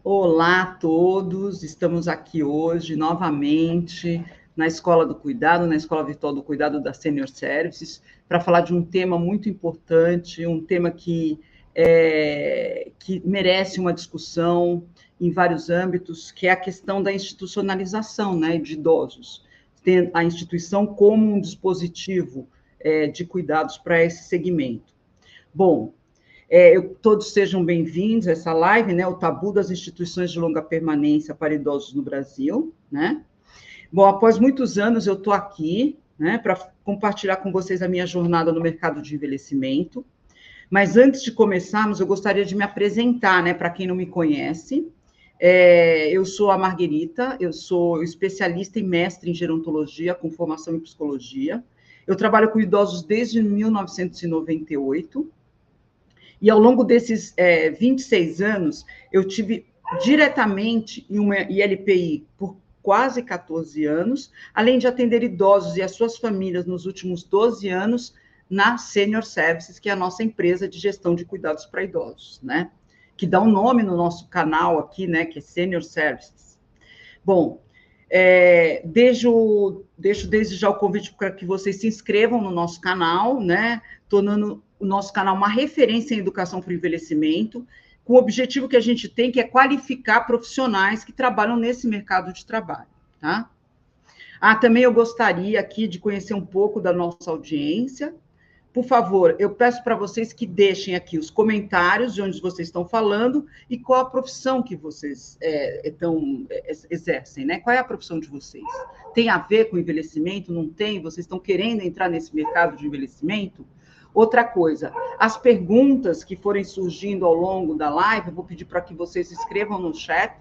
Olá a todos, estamos aqui hoje novamente na Escola do Cuidado, na Escola Virtual do Cuidado da Senior Services, para falar de um tema muito importante, um tema que merece uma discussão em vários âmbitos, que é a questão da institucionalização, né, de idosos. Tem a instituição como um dispositivo de cuidados para esse segmento. Bom, todos sejam bem-vindos a essa live, né? O tabu das instituições de longa permanência para idosos no Brasil, né? Bom, após muitos anos eu estou aqui, né, para compartilhar com vocês a minha jornada no mercado de envelhecimento. Mas antes de começarmos, eu gostaria de me apresentar, né, para quem não me conhece. Eu sou a Marguerita, eu sou especialista e mestre em gerontologia, com formação em psicologia. Eu trabalho com idosos desde 1998. E ao longo desses 26 anos, eu tive diretamente em uma ILPI por quase 14 anos, além de atender idosos e as suas famílias nos últimos 12 anos na Senior Services, que é a nossa empresa de gestão de cuidados para idosos, né? Que dá um nome no nosso canal aqui, né? Que é Senior Services. Bom, deixo desde já o convite para que vocês se inscrevam no nosso canal, né? Tornando o nosso canal uma referência em educação para o envelhecimento, com o objetivo que a gente tem, que é qualificar profissionais que trabalham nesse mercado de trabalho, tá? Também eu gostaria aqui de conhecer um pouco da nossa audiência. Por favor, eu peço para vocês que deixem aqui os comentários de onde vocês estão falando e qual a profissão que vocês exercem, né? Qual é a profissão de vocês? Tem a ver com envelhecimento? Não tem? Vocês estão querendo entrar nesse mercado de envelhecimento? Outra coisa, as perguntas que forem surgindo ao longo da live, eu vou pedir para que vocês escrevam no chat,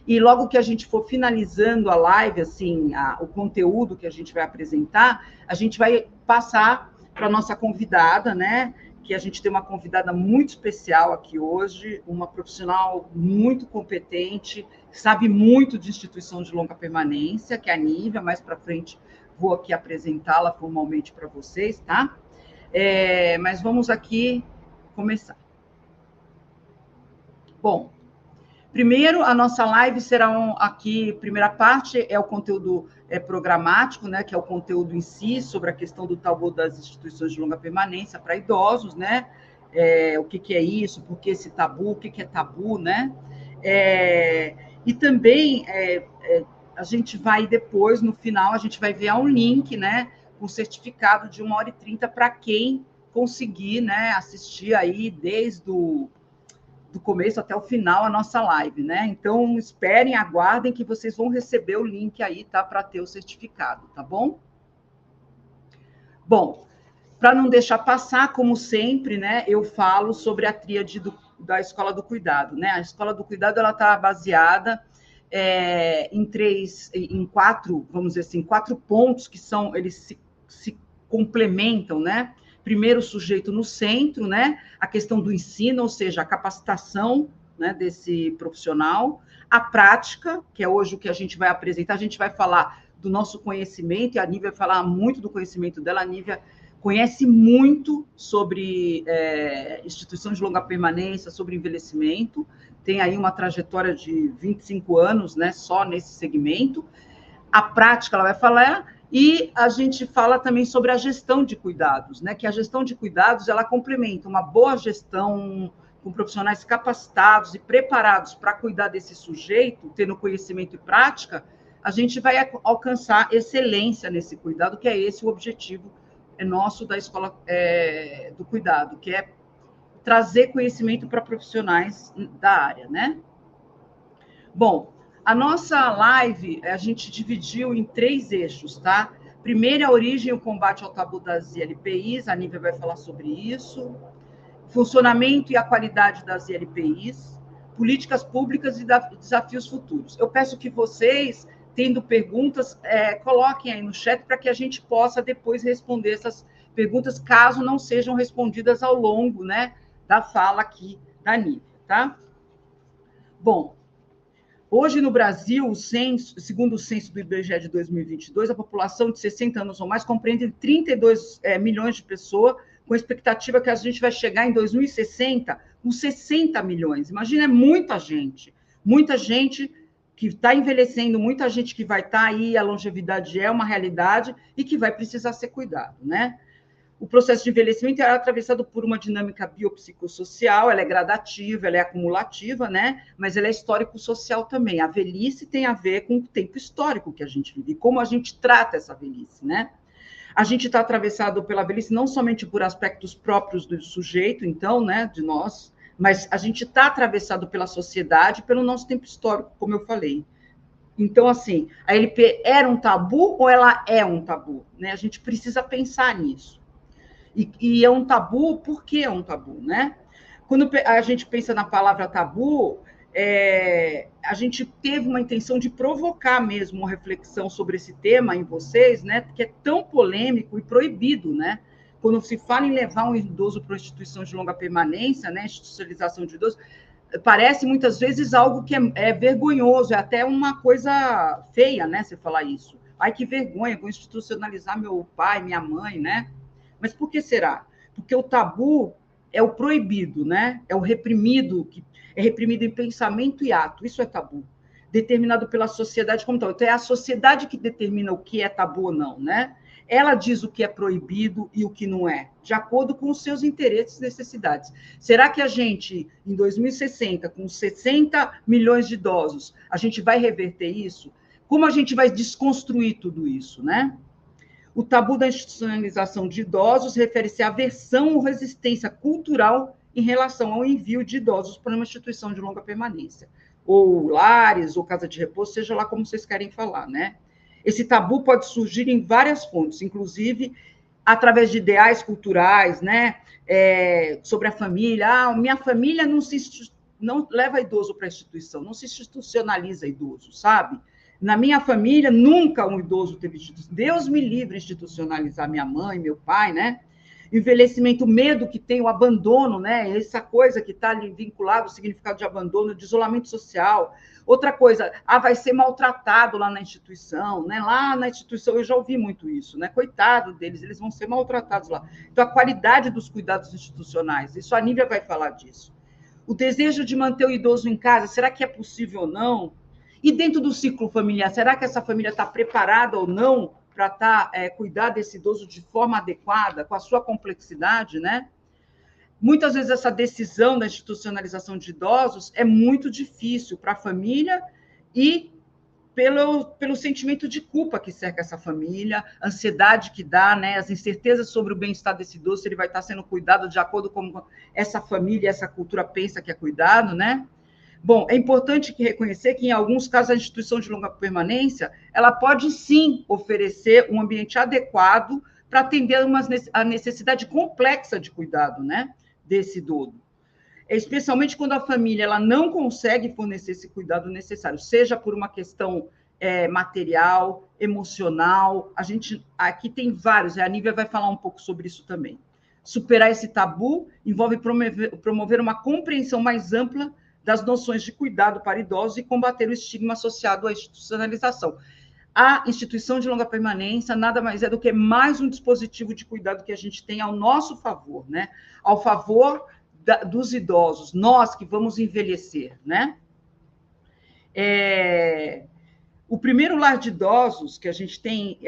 e logo que a gente for finalizando a live, assim, o conteúdo que a gente vai apresentar, a gente vai passar para a nossa convidada, né? Que a gente tem uma convidada muito especial aqui hoje, uma profissional muito competente, sabe muito de instituição de longa permanência, que é a Nívia. Mais para frente vou aqui apresentá-la formalmente para vocês, tá? Mas vamos aqui começar. Bom, primeiro, a nossa live será aqui, primeira parte é o conteúdo programático, né, que é o conteúdo em si, sobre a questão do tabu das instituições de longa permanência para idosos, né, o que é isso, por que esse tabu, o que é tabu, né, e também a gente vai depois, no final, a gente vai ver um link, né, com certificado de 1h30 para quem conseguir, né, assistir aí desde do começo até o final a nossa live, né? Então, esperem, aguardem que vocês vão receber o link aí, tá? Para ter o certificado, tá bom? Bom, para não deixar passar, como sempre, né? Eu falo sobre a tríade da Escola do Cuidado, né? A Escola do Cuidado, ela está baseada em quatro, vamos dizer assim, 4 pontos que eles se complementam, né? Primeiro, o sujeito no centro, né? A questão do ensino, ou seja, a capacitação, né, desse profissional, a prática, que é hoje o que a gente vai apresentar, a gente vai falar do nosso conhecimento, e a Nívia vai falar muito do conhecimento dela. A Nívia conhece muito sobre instituição de longa permanência, sobre envelhecimento, tem aí uma trajetória de 25 anos, né, só nesse segmento. A prática, ela vai falar. E a gente fala também sobre a gestão de cuidados, né? Que a gestão de cuidados, ela complementa uma boa gestão com profissionais capacitados e preparados para cuidar desse sujeito, tendo conhecimento e prática, a gente vai alcançar excelência nesse cuidado, que é esse o objetivo nosso da Escola do Cuidado, que é trazer conhecimento para profissionais da área, né? Bom, a nossa live, a gente dividiu em 3 eixos, tá? Primeiro, a origem e o combate ao tabu das ILPIs, a Nívia vai falar sobre isso. Funcionamento e a qualidade das ILPIs, políticas públicas e desafios futuros. Eu peço que vocês, tendo perguntas, coloquem aí no chat para que a gente possa depois responder essas perguntas, caso não sejam respondidas ao longo, né, da fala aqui da Nívia, tá? Bom, hoje, no Brasil, segundo o censo do IBGE de 2022, a população de 60 anos ou mais compreende 32 milhões de pessoas, com a expectativa que a gente vai chegar em 2060 com 60 milhões. Imagina, é muita gente muita gente que está envelhecendo, muita gente que vai estar aí, a longevidade é uma realidade e que vai precisar ser cuidado, né? O processo de envelhecimento é atravessado por uma dinâmica biopsicossocial, ela é gradativa, ela é acumulativa, né? Mas ela é histórico-social também. A velhice tem a ver com o tempo histórico que a gente vive, como a gente trata essa velhice, né? A gente está atravessado pela velhice não somente por aspectos próprios do sujeito, então, né, de nós, mas a gente está atravessado pela sociedade, pelo nosso tempo histórico, como eu falei. Então, assim, a LP era um tabu ou ela é um tabu? Né? A gente precisa pensar nisso. E é um tabu, por que é um tabu, né? Quando a gente pensa na palavra tabu, a gente teve uma intenção de provocar mesmo uma reflexão sobre esse tema em vocês, né? Que é tão polêmico e proibido, né? Quando se fala em levar um idoso para uma instituição de longa permanência, né? Institucionalização de idosos, parece muitas vezes algo que é vergonhoso, é até uma coisa feia, né? Você falar isso. Ai, que vergonha, vou institucionalizar meu pai, minha mãe, né? Mas por que será? Porque o tabu é o proibido, né? É o reprimido, que é reprimido em pensamento e ato. Isso é tabu, determinado pela sociedade como tal. Então, é a sociedade que determina o que é tabu ou não, né? Ela diz o que é proibido e o que não é, de acordo com os seus interesses e necessidades. Será que a gente, em 2060, com 60 milhões de idosos, a gente vai reverter isso? Como a gente vai desconstruir tudo isso, né? O tabu da institucionalização de idosos refere-se à aversão ou resistência cultural em relação ao envio de idosos para uma instituição de longa permanência, ou lares, ou casa de repouso, seja lá como vocês querem falar, né? Esse tabu pode surgir em várias fontes, inclusive através de ideais culturais, né? Sobre a família. Ah, minha família não leva idoso para a instituição, não se institucionaliza idoso, sabe? Na minha família, nunca um idoso teve instituição. Deus me livre institucionalizar minha mãe, meu pai, né? Envelhecimento, medo que tem, o abandono, né? Essa coisa que está ali vinculada ao significado de abandono, de isolamento social. Outra coisa, vai ser maltratado lá na instituição, né? Lá na instituição eu já ouvi muito isso, né? Coitado deles, eles vão ser maltratados lá. Então, a qualidade dos cuidados institucionais, isso a Nívia vai falar disso. O desejo de manter o idoso em casa, será que é possível ou não? E dentro do ciclo familiar, será que essa família está preparada ou não para cuidar desse idoso de forma adequada, com a sua complexidade, né? Muitas vezes essa decisão da institucionalização de idosos é muito difícil para a família e pelo sentimento de culpa que cerca essa família, ansiedade que dá, né? As incertezas sobre o bem-estar desse idoso, se ele vai estar sendo cuidado de acordo com essa família, essa cultura pensa que é cuidado, né? Bom, é importante reconhecer que, em alguns casos, a instituição de longa permanência, ela pode, sim, oferecer um ambiente adequado para atender a necessidade complexa de cuidado, né, desse idoso. Especialmente quando a família ela não consegue fornecer esse cuidado necessário, seja por uma questão material, emocional. A gente aqui tem vários, a Nívia vai falar um pouco sobre isso também. Superar esse tabu envolve promover uma compreensão mais ampla das noções de cuidado para idosos e combater o estigma associado à institucionalização. A instituição de longa permanência nada mais é do que mais um dispositivo de cuidado que a gente tem ao nosso favor, né? Ao favor dos idosos, nós que vamos envelhecer, né? O primeiro lar de idosos que a gente tem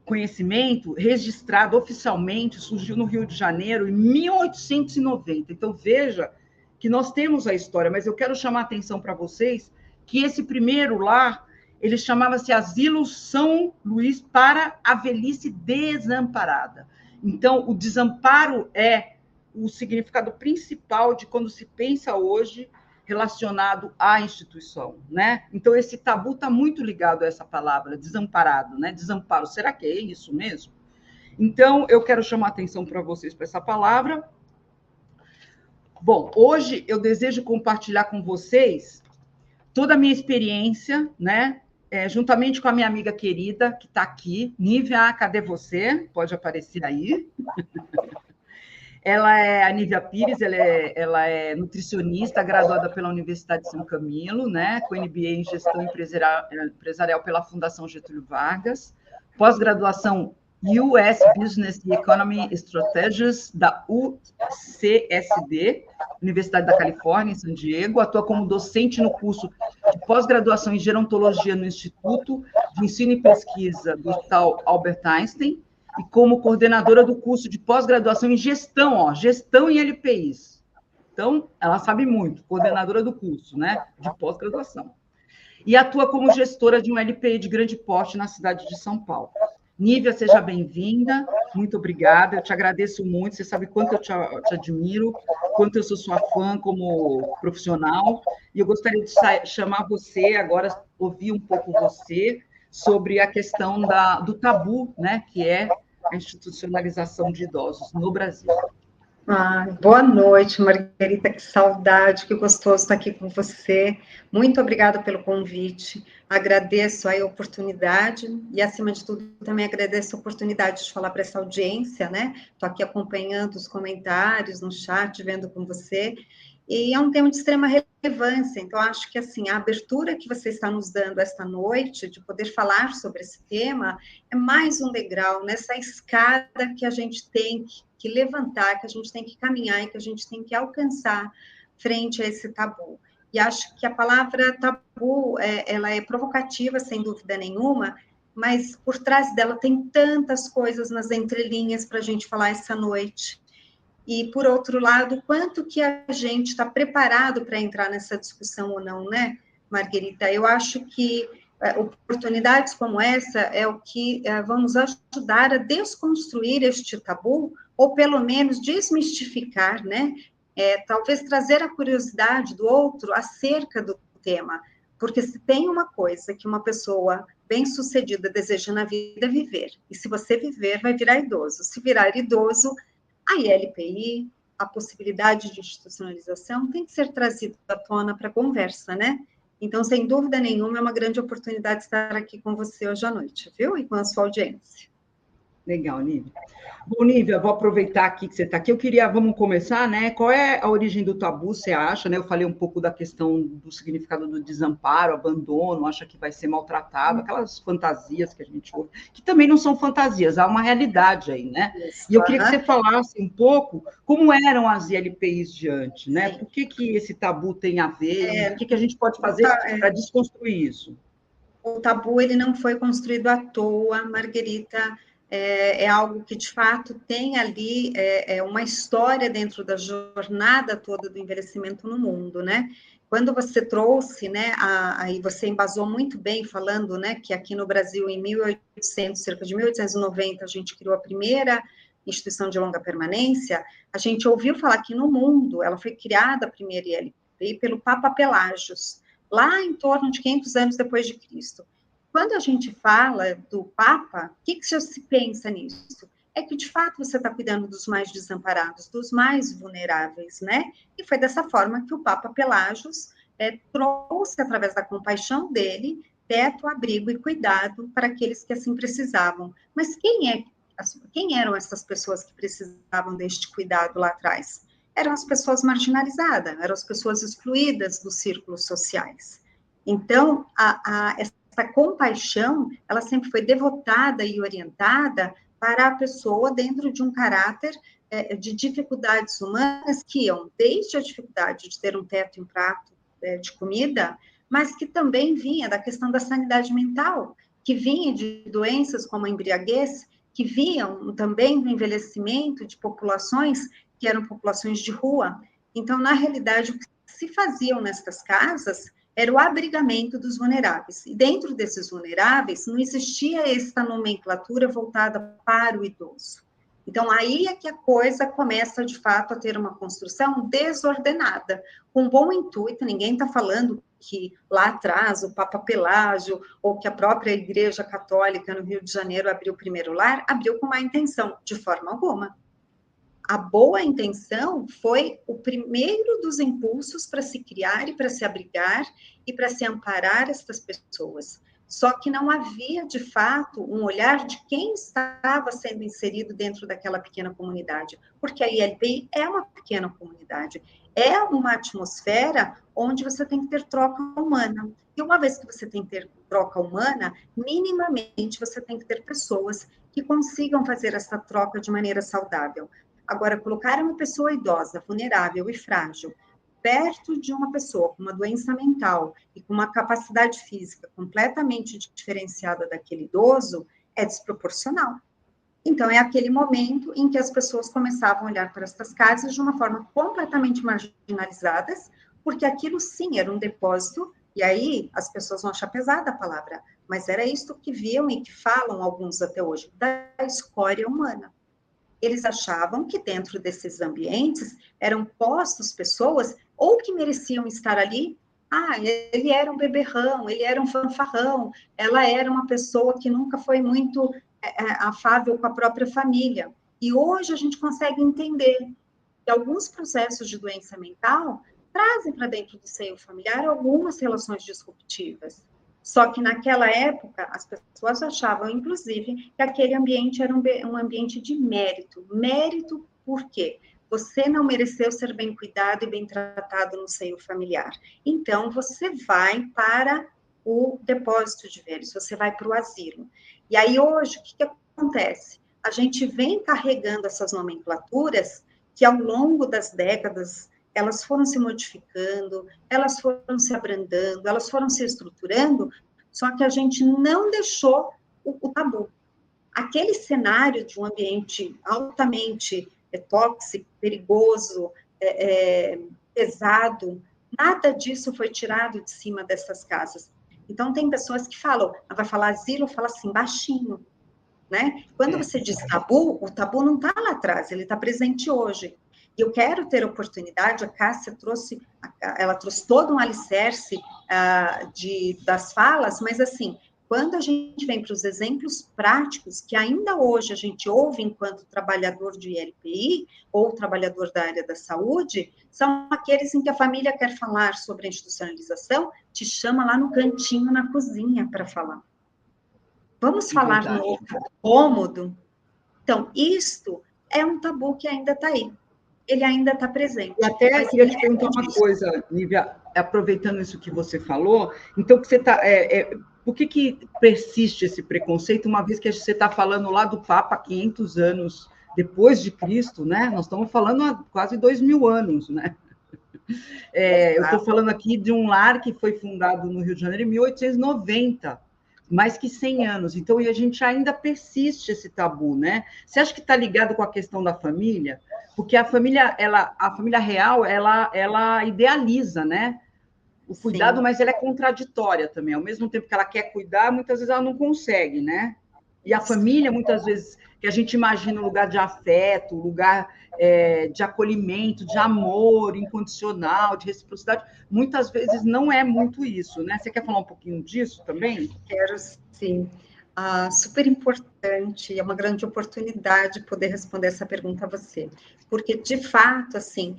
conhecimento registrado oficialmente surgiu no Rio de Janeiro em 1890. Então, veja que nós temos a história, mas eu quero chamar a atenção para vocês que esse primeiro lar, ele chamava-se Asilo São Luís para a Velhice Desamparada. Então, o desamparo é o significado principal de quando se pensa hoje relacionado à instituição, né? Então, esse tabu está muito ligado a essa palavra, desamparado, né? Desamparo, será que é isso mesmo? Então, eu quero chamar a atenção para vocês para essa palavra. Bom, hoje eu desejo compartilhar com vocês toda a minha experiência, né? Juntamente com a minha amiga querida, que está aqui, Nívia, cadê você? Pode aparecer aí. Ela é a Nívia Pires, ela é nutricionista, graduada pela Universidade de São Camilo, né? Com MBA em Gestão Empresarial pela Fundação Getúlio Vargas, pós-graduação US Business and Economy Strategies, da UCSD, Universidade da Califórnia, em San Diego, atua como docente no curso de pós-graduação em gerontologia no Instituto de Ensino e Pesquisa do Hospital Albert Einstein, e como coordenadora do curso de pós-graduação em gestão, gestão em LPIs. Então, ela sabe muito, coordenadora do curso, né, de pós-graduação. E atua como gestora de um LPI de grande porte na cidade de São Paulo. Nívia, seja bem-vinda, muito obrigada, eu te agradeço muito, você sabe quanto eu te admiro, quanto eu sou sua fã como profissional, e eu gostaria de chamar você agora, ouvir um pouco você, sobre a questão do tabu, né, que é a institucionalização de idosos no Brasil. Boa noite, Margarita, que saudade, que gostoso estar aqui com você. Muito obrigada pelo convite. Agradeço a oportunidade e, acima de tudo, também agradeço a oportunidade de falar para essa audiência, né? Estou aqui acompanhando os comentários no chat, vendo com você. E é um tema de extrema relevância, então acho que assim, a abertura que você está nos dando esta noite, de poder falar sobre esse tema, é mais um degrau nessa escada que a gente tem que levantar, que a gente tem que caminhar e que a gente tem que alcançar frente a esse tabu. E acho que a palavra tabu, ela é provocativa, sem dúvida nenhuma, mas por trás dela tem tantas coisas nas entrelinhas para a gente falar essa noite. E, por outro lado, quanto que a gente está preparado para entrar nessa discussão ou não, né, Margarita? Eu acho que oportunidades como essa é o que vão nos ajudar a desconstruir este tabu, ou pelo menos desmistificar, né? Talvez trazer a curiosidade do outro acerca do tema, porque se tem uma coisa que uma pessoa bem-sucedida deseja na vida é viver, e se você viver, vai virar idoso. Se virar idoso, a ILPI, a possibilidade de institucionalização tem que ser trazida à tona para a conversa, né? Então, sem dúvida nenhuma, é uma grande oportunidade estar aqui com você hoje à noite, viu? E com a sua audiência. Legal, Nívia. Bom, Nívia, vou aproveitar aqui que você está aqui. Vamos começar, né? Qual é a origem do tabu, você acha, né? Eu falei um pouco da questão do significado do desamparo, abandono, acha que vai ser maltratado, aquelas fantasias que a gente ouve, que também não são fantasias, há uma realidade aí, né? Isso, e eu queria que você falasse um pouco como eram as ILPIs de antes, né? Sim. Por que esse tabu tem a ver? O que a gente pode fazer para desconstruir isso? O tabu, ele não foi construído à toa, Margarita, é algo que, de fato, tem ali uma história dentro da jornada toda do envelhecimento no mundo, né? Quando você trouxe, né, aí você embasou muito bem falando, né, que aqui no Brasil, em 1800, cerca de 1890, a gente criou a primeira instituição de longa permanência, a gente ouviu falar que no mundo, ela foi criada, a primeira ILP, pelo Papa Pelágios, lá em torno de 500 anos depois de Cristo. Quando a gente fala do Papa, o que já se pensa nisso? É que, de fato, você está cuidando dos mais desamparados, dos mais vulneráveis, né? E foi dessa forma que o Papa Pelágios trouxe, através da compaixão dele, teto, abrigo e cuidado para aqueles que assim precisavam. Mas quem eram essas pessoas que precisavam deste cuidado lá atrás? Eram as pessoas marginalizadas, eram as pessoas excluídas dos círculos sociais. Então, essa compaixão, ela sempre foi devotada e orientada para a pessoa dentro de um caráter de dificuldades humanas que iam desde a dificuldade de ter um teto e um prato de comida, mas que também vinha da questão da sanidade mental, que vinha de doenças como a embriaguez, que vinham também do envelhecimento de populações que eram populações de rua. Então, na realidade, o que se faziam nestas casas era o abrigamento dos vulneráveis. E dentro desses vulneráveis, não existia esta nomenclatura voltada para o idoso. Então, aí é que a coisa começa, de fato, a ter uma construção desordenada, com bom intuito. Ninguém está falando que lá atrás o Papa Pelágio ou que a própria Igreja Católica no Rio de Janeiro abriu o primeiro lar, abriu com má intenção, de forma alguma. A boa intenção foi o primeiro dos impulsos para se criar e para se abrigar e para se amparar estas pessoas. Só que não havia, de fato, um olhar de quem estava sendo inserido dentro daquela pequena comunidade, porque a ILPI é uma pequena comunidade, é uma atmosfera onde você tem que ter troca humana. E uma vez que você tem que ter troca humana, minimamente você tem que ter pessoas que consigam fazer essa troca de maneira saudável. Agora, colocar uma pessoa idosa, vulnerável e frágil, perto de uma pessoa com uma doença mental e com uma capacidade física completamente diferenciada daquele idoso, é desproporcional. Então, é aquele momento em que as pessoas começavam a olhar para essas casas de uma forma completamente marginalizadas, porque aquilo sim era um depósito, e aí as pessoas vão achar pesada a palavra, mas era isso que viam e que falam alguns até hoje, da escória humana. Eles achavam que dentro desses ambientes eram postos pessoas ou que mereciam estar ali. Ah, ele era um beberrão, ele era um fanfarrão, ela era uma pessoa que nunca foi muito afável com a própria família. E hoje a gente consegue entender que alguns processos de doença mental trazem para dentro do seio familiar algumas relações disruptivas. Só que naquela época, as pessoas achavam, inclusive, que aquele ambiente era um ambiente de mérito. Mérito por quê? Você não mereceu ser bem cuidado e bem tratado no seio familiar. Então, você vai para o depósito de velhos, você vai para o asilo. E aí, hoje, o que acontece? A gente vem carregando essas nomenclaturas que, ao longo das décadas, elas foram se modificando, elas foram se abrandando, elas foram se estruturando, só que a gente não deixou o tabu. Aquele cenário de um ambiente altamente tóxico, perigoso, pesado, nada disso foi tirado de cima dessas casas. Então, tem pessoas que falam, vai falar asilo, fala assim, baixinho, né? Quando você diz tabu, o tabu não está lá atrás, ele está presente hoje. E eu quero ter oportunidade, a Cássia trouxe todo um alicerce das falas, mas assim, quando a gente vem para os exemplos práticos, que ainda hoje a gente ouve enquanto trabalhador de LPI, ou trabalhador da área da saúde, são aqueles em que a família quer falar sobre a institucionalização, te chama lá no cantinho, na cozinha, para falar. Vamos falar no outro cômodo? Então, isto é um tabu que ainda está aí. Ele ainda está presente. E até queria te perguntar uma coisa, Nívia, aproveitando isso que você falou, então, por que persiste esse preconceito, uma vez que você está falando lá do Papa 500 anos depois de Cristo, né? Nós estamos falando há quase 2000 anos, né? Eu estou falando aqui de um lar que foi fundado no Rio de Janeiro em 1890, mais que 100 anos. Então, e a gente ainda persiste esse tabu, né? Você acha que está ligado com a questão da família? Porque a família real, ela idealiza, né? O cuidado, sim, mas ela é contraditória também. Ao mesmo tempo que ela quer cuidar, muitas vezes ela não consegue, né? E a família, muitas vezes, que a gente imagina um lugar de afeto, um lugar de acolhimento, de amor incondicional, de reciprocidade, muitas vezes não é muito isso, né? Você quer falar um pouquinho disso também? Quero, sim. Super importante, é uma grande oportunidade poder responder essa pergunta a você, porque, de fato, assim,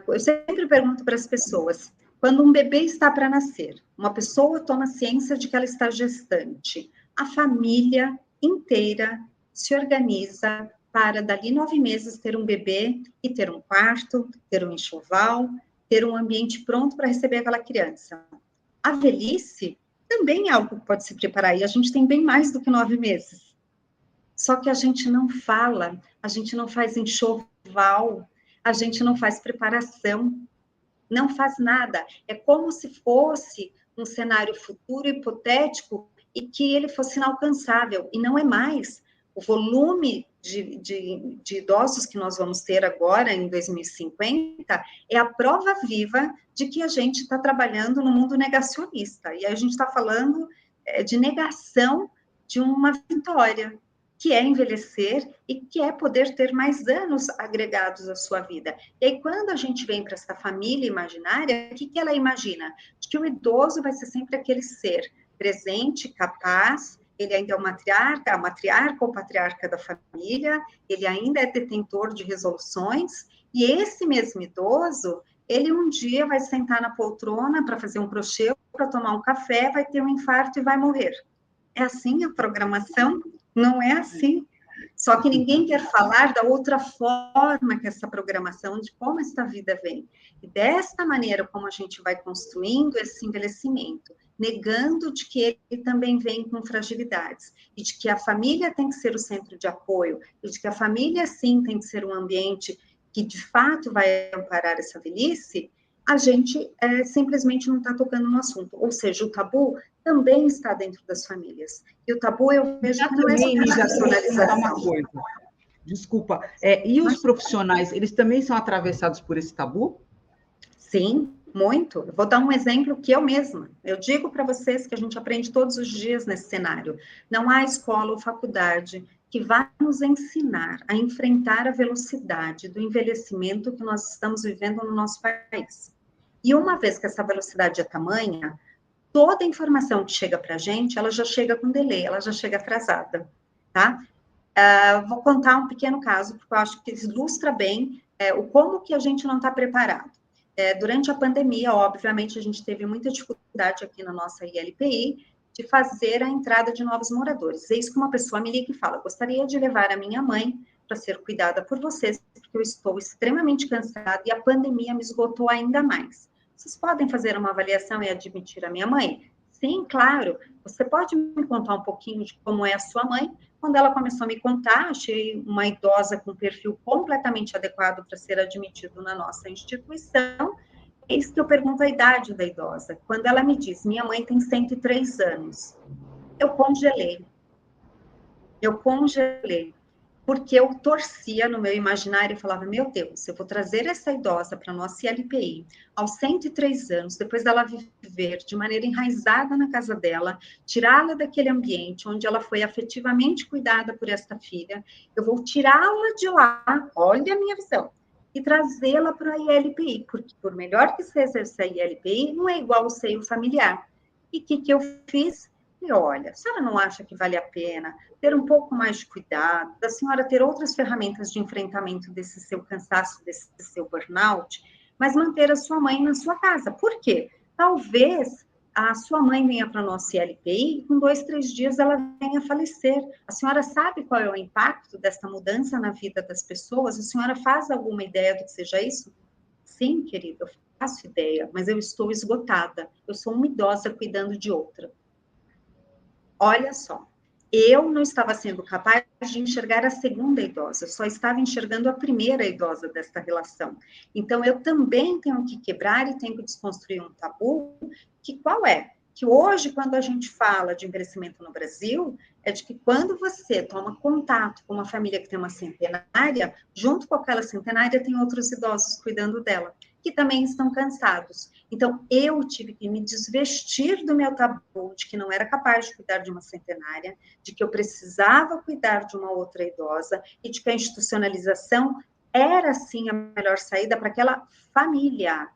eu sempre pergunto para as pessoas, quando um bebê está para nascer, uma pessoa toma ciência de que ela está gestante, a família inteira se organiza para, dali 9 meses, ter um bebê e ter um quarto, ter um enxoval, ter um ambiente pronto para receber aquela criança. A velhice também é algo que pode se preparar, e a gente tem bem mais do que 9 meses. Só que a gente não fala, a gente não faz enxoval, a gente não faz preparação, não faz nada. É como se fosse um cenário futuro hipotético e que ele fosse inalcançável, e não é mais. O volume de idosos que nós vamos ter agora, em 2050, é a prova viva de que a gente está trabalhando no mundo negacionista. E a gente está falando de negação de uma vitória, que é envelhecer e que é poder ter mais anos agregados à sua vida. E aí, quando a gente vem para essa família imaginária, o que ela imagina? De que o idoso vai ser sempre aquele ser presente, capaz, ele ainda é a matriarca ou patriarca da família, ele ainda é detentor de resoluções, e esse mesmo idoso, ele um dia vai sentar na poltrona para fazer um crochê, para tomar um café, vai ter um infarto e vai morrer. É assim a programação? Não é assim. Só que ninguém quer falar da outra forma que essa programação, de como essa vida vem. E desta maneira como a gente vai construindo esse envelhecimento, negando de que ele também vem com fragilidades, e de que a família tem que ser o centro de apoio, e de que a família, sim, tem que ser um ambiente que, de fato, vai amparar essa velhice, a gente simplesmente não está tocando no assunto. Ou seja, o tabu também está dentro das famílias. E o tabu, eu vejo que não é só personalização. Uma coisa. Desculpa. E os profissionais, eles também são atravessados por esse tabu? Sim, muito. Eu vou dar um exemplo que eu mesma. Eu digo para vocês que a gente aprende todos os dias nesse cenário. Não há escola ou faculdade que vai nos ensinar a enfrentar a velocidade do envelhecimento que nós estamos vivendo no nosso país. E uma vez que essa velocidade é tamanha, toda a informação que chega para a gente, ela já chega com delay, ela já chega atrasada, tá? Vou contar um pequeno caso, porque eu acho que ilustra bem o como que a gente não está preparado. Durante a pandemia, obviamente, a gente teve muita dificuldade aqui na nossa ILPI de fazer a entrada de novos moradores. Eis que uma pessoa me liga e fala, gostaria de levar a minha mãe para ser cuidada por vocês, porque eu estou extremamente cansada e a pandemia me esgotou ainda mais. Vocês podem fazer uma avaliação e admitir a minha mãe? Sim, claro. Você pode me contar um pouquinho de como é a sua mãe? Quando ela começou a me contar, achei uma idosa com perfil completamente adequado para ser admitido na nossa instituição. Eis que eu pergunto a idade da idosa. Quando ela me diz, minha mãe tem 103 anos, eu congelei. Porque eu torcia no meu imaginário e falava, meu Deus, eu vou trazer essa idosa para a nossa ILPI aos 103 anos, depois dela viver de maneira enraizada na casa dela, tirá-la daquele ambiente onde ela foi afetivamente cuidada por esta filha, eu vou tirá-la de lá, olha a minha visão, e trazê-la para a ILPI, porque por melhor que seja essa ILPI, não é igual o seio familiar. E o que eu fiz? E olha, a senhora não acha que vale a pena ter um pouco mais de cuidado, da senhora ter outras ferramentas de enfrentamento desse seu cansaço, desse seu burnout, mas manter a sua mãe na sua casa? Por quê? Talvez a sua mãe venha para a nossa ILPI e com 2, 3 dias ela venha a falecer. A senhora sabe qual é o impacto desta mudança na vida das pessoas? A senhora faz alguma ideia do que seja isso? Sim, querida, eu faço ideia, mas eu estou esgotada. Eu sou uma idosa cuidando de outra. Olha só, eu não estava sendo capaz de enxergar a segunda idosa, só estava enxergando a primeira idosa desta relação. Então, eu também tenho que quebrar e tenho que desconstruir um tabu, que qual é? Que hoje, quando a gente fala de envelhecimento no Brasil, é de que quando você toma contato com uma família que tem uma centenária, junto com aquela centenária tem outros idosos cuidando dela, que também estão cansados. Então, eu tive que me desvestir do meu tabu, de que não era capaz de cuidar de uma centenária, de que eu precisava cuidar de uma outra idosa, e de que a institucionalização era, sim, a melhor saída para aquela família,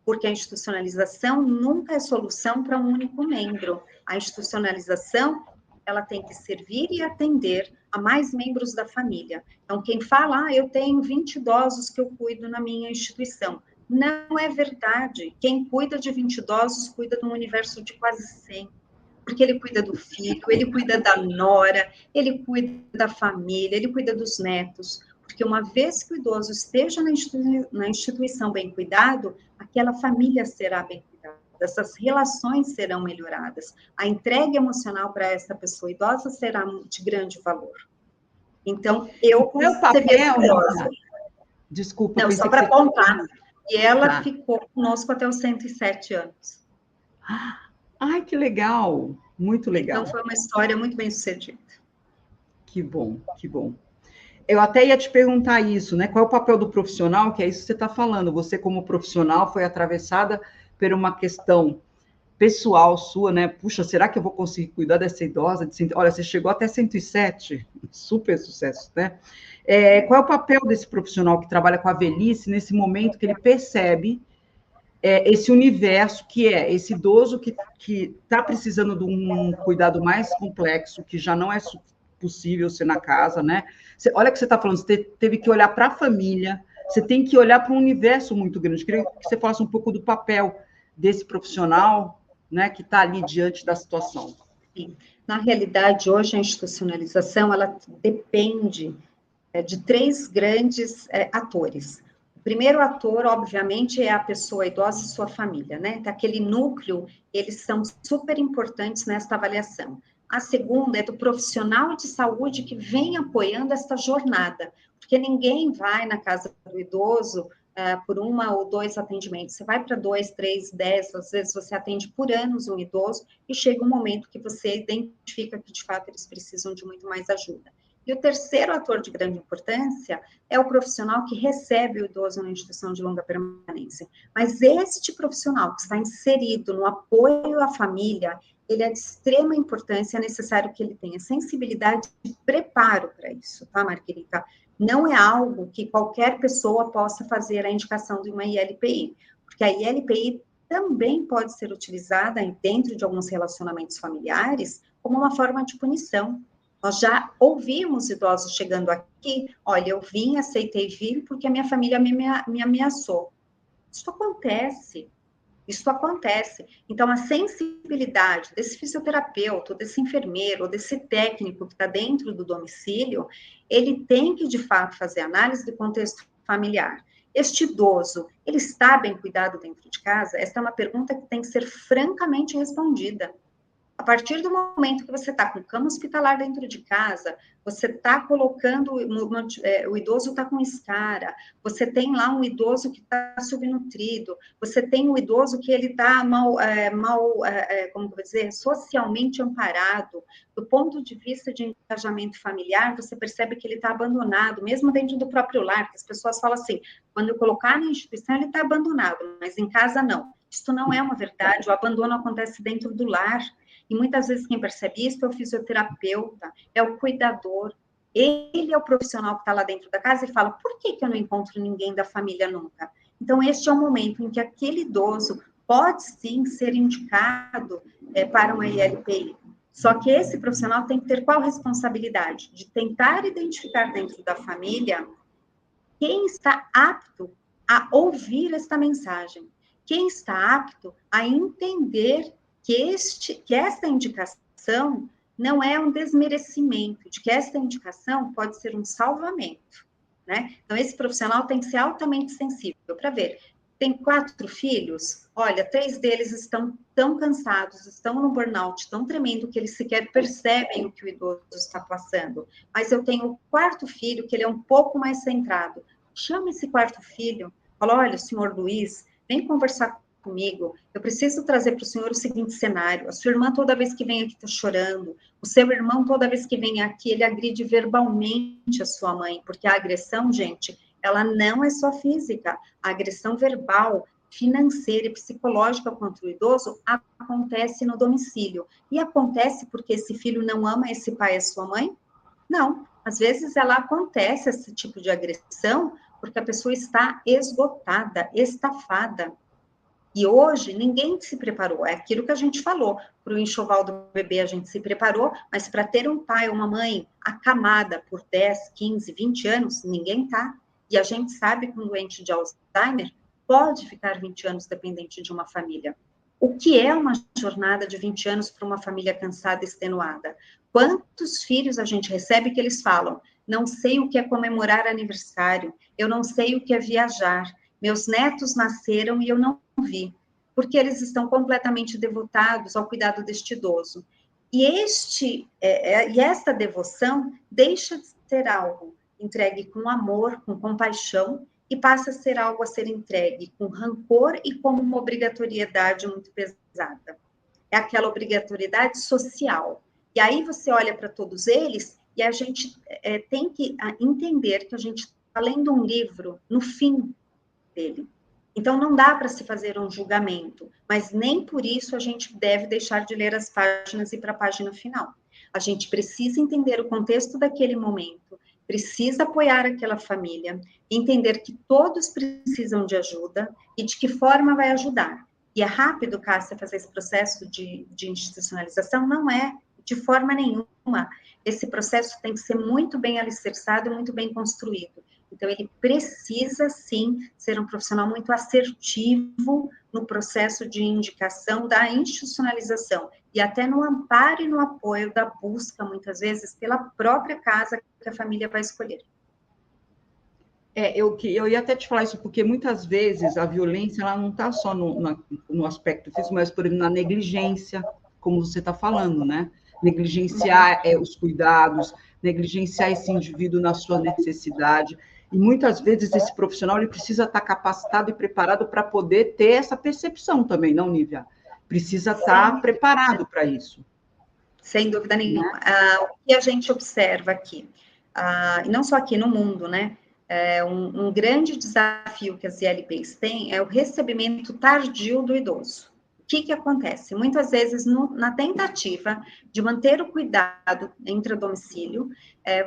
porque a institucionalização nunca é solução para um único membro. A institucionalização, ela tem que servir e atender a mais membros da família. Então, quem fala, eu tenho 20 idosos que eu cuido na minha instituição. Não é verdade. Quem cuida de 20 idosos cuida de um universo de quase 100. Porque ele cuida do filho, ele cuida da nora, ele cuida da família, ele cuida dos netos. Porque uma vez que o idoso esteja na instituição bem cuidado, aquela família será bem cuidada, essas relações serão melhoradas, a entrega emocional para essa pessoa idosa será de grande valor. Então, eu recebi essa idosa. Desculpa. Não, só para contar. E ela ficou conosco até os 107 anos. Ai, que legal! Muito legal. Então, foi uma história muito bem sucedida. Que bom, que bom. Eu até ia te perguntar isso, né? Qual é o papel do profissional? Que é isso que você está falando. Você, como profissional, foi atravessada por uma questão pessoal sua, né? Puxa, será que eu vou conseguir cuidar dessa idosa? Olha, você chegou até 107, super sucesso, né? Qual é o papel desse profissional que trabalha com a velhice nesse momento que ele percebe esse universo que é esse idoso que está precisando de um cuidado mais complexo, que já não é possível ser na casa, né? Olha o que você está falando, você teve que olhar para a família, você tem que olhar para um universo muito grande. Queria que você falasse um pouco do papel desse profissional, né, que está ali diante da situação. Sim. Na realidade, hoje a institucionalização, ela depende de três grandes atores. O primeiro ator, obviamente, é a pessoa idosa e sua família, né? Daquele núcleo, eles são super importantes nesta avaliação. A segunda é do profissional de saúde que vem apoiando esta jornada, porque ninguém vai na casa do idoso por uma ou dois atendimentos. Você vai para 2, 3, 10, às vezes você atende por anos um idoso e chega um momento que você identifica que, de fato, eles precisam de muito mais ajuda. E o terceiro ator de grande importância é o profissional que recebe o idoso na instituição de longa permanência. Mas este profissional que está inserido no apoio à família, ele é de extrema importância, é necessário que ele tenha sensibilidade e preparo para isso, tá, Margarita? Não é algo que qualquer pessoa possa fazer a indicação de uma ILPI, porque a ILPI também pode ser utilizada dentro de alguns relacionamentos familiares como uma forma de punição. Nós já ouvimos idosos chegando aqui, olha, eu vim, aceitei vir porque a minha família me ameaçou. Isso acontece. Isso acontece. Então, a sensibilidade desse fisioterapeuta, desse enfermeiro, desse técnico que está dentro do domicílio, ele tem que, de fato, fazer análise do contexto familiar. Este idoso, ele está bem cuidado dentro de casa? Essa é uma pergunta que tem que ser francamente respondida. A partir do momento que você está com cama hospitalar dentro de casa, você está colocando, o idoso está com escara, você tem lá um idoso que está subnutrido, você tem um idoso que ele está como eu vou dizer, socialmente amparado. Do ponto de vista de engajamento familiar, você percebe que ele está abandonado, mesmo dentro do próprio lar, que as pessoas falam assim, quando eu colocar na instituição, ele está abandonado, mas em casa não. Isso não é uma verdade, o abandono acontece dentro do lar. E muitas vezes quem percebe isso é o fisioterapeuta, é o cuidador. Ele é o profissional que está lá dentro da casa e fala, por que eu não encontro ninguém da família nunca? Então, este é o momento em que aquele idoso pode sim ser indicado para uma ILPI. Só que esse profissional tem que ter qual responsabilidade? De tentar identificar dentro da família quem está apto a ouvir esta mensagem, quem está apto a entender que esta indicação não é um desmerecimento, de que esta indicação pode ser um salvamento, né? Então, esse profissional tem que ser altamente sensível para ver. Tem 4 filhos, olha, 3 deles estão tão cansados, estão no burnout tão tremendo que eles sequer percebem o que o idoso está passando. Mas eu tenho o 4º filho que ele é um pouco mais centrado. Chama esse 4º filho, fala, olha, senhor Luiz, vem conversar comigo, eu preciso trazer para o senhor o seguinte cenário, a sua irmã toda vez que vem aqui está chorando, o seu irmão toda vez que vem aqui, ele agride verbalmente a sua mãe, porque a agressão, gente, ela não é só física, a agressão verbal, financeira e psicológica contra o idoso acontece no domicílio, e acontece porque esse filho não ama esse pai e a sua mãe? Não, às vezes ela acontece, esse tipo de agressão, porque a pessoa está esgotada, estafada. E hoje ninguém se preparou, é aquilo que a gente falou, para o enxoval do bebê a gente se preparou, mas para ter um pai ou uma mãe acamada por 10, 15, 20 anos, ninguém tá. E a gente sabe que um doente de Alzheimer pode ficar 20 anos dependente de uma família. O que é uma jornada de 20 anos para uma família cansada e extenuada? Quantos filhos a gente recebe que eles falam, não sei o que é comemorar aniversário, eu não sei o que é viajar, meus netos nasceram e eu não vi, porque eles estão completamente devotados ao cuidado deste idoso. E esta devoção deixa de ser algo entregue com amor, com compaixão, e passa a ser algo a ser entregue com rancor e como uma obrigatoriedade muito pesada. É aquela obrigatoriedade social. E aí você olha para todos eles e a gente tem que entender que a gente está lendo um livro no fim dele. Então, não dá para se fazer um julgamento, mas nem por isso a gente deve deixar de ler as páginas e ir para a página final. A gente precisa entender o contexto daquele momento, precisa apoiar aquela família, entender que todos precisam de ajuda e de que forma vai ajudar. E é rápido, Cássia, fazer esse processo de institucionalização? Não é, de forma nenhuma. Esse processo tem que ser muito bem alicerçado, muito bem construído. Então, ele precisa, sim, ser um profissional muito assertivo no processo de indicação da institucionalização e até no amparo e no apoio da busca, muitas vezes, pela própria casa que a família vai escolher. Eu ia até te falar isso, porque muitas vezes a violência ela não está só no aspecto físico, mas, por exemplo, na negligência, como você está falando, né? Negligenciar os cuidados, negligenciar esse indivíduo na sua necessidade. E muitas vezes esse profissional ele precisa estar capacitado e preparado para poder ter essa percepção também, não, Nívia? Precisa estar preparado para isso. Sem dúvida nenhuma. O que a gente observa aqui, e não só aqui no mundo, né? Um grande desafio que as ILPs têm é o recebimento tardio do idoso. O que acontece? Muitas vezes, na tentativa de manter o cuidado intra-domicílio,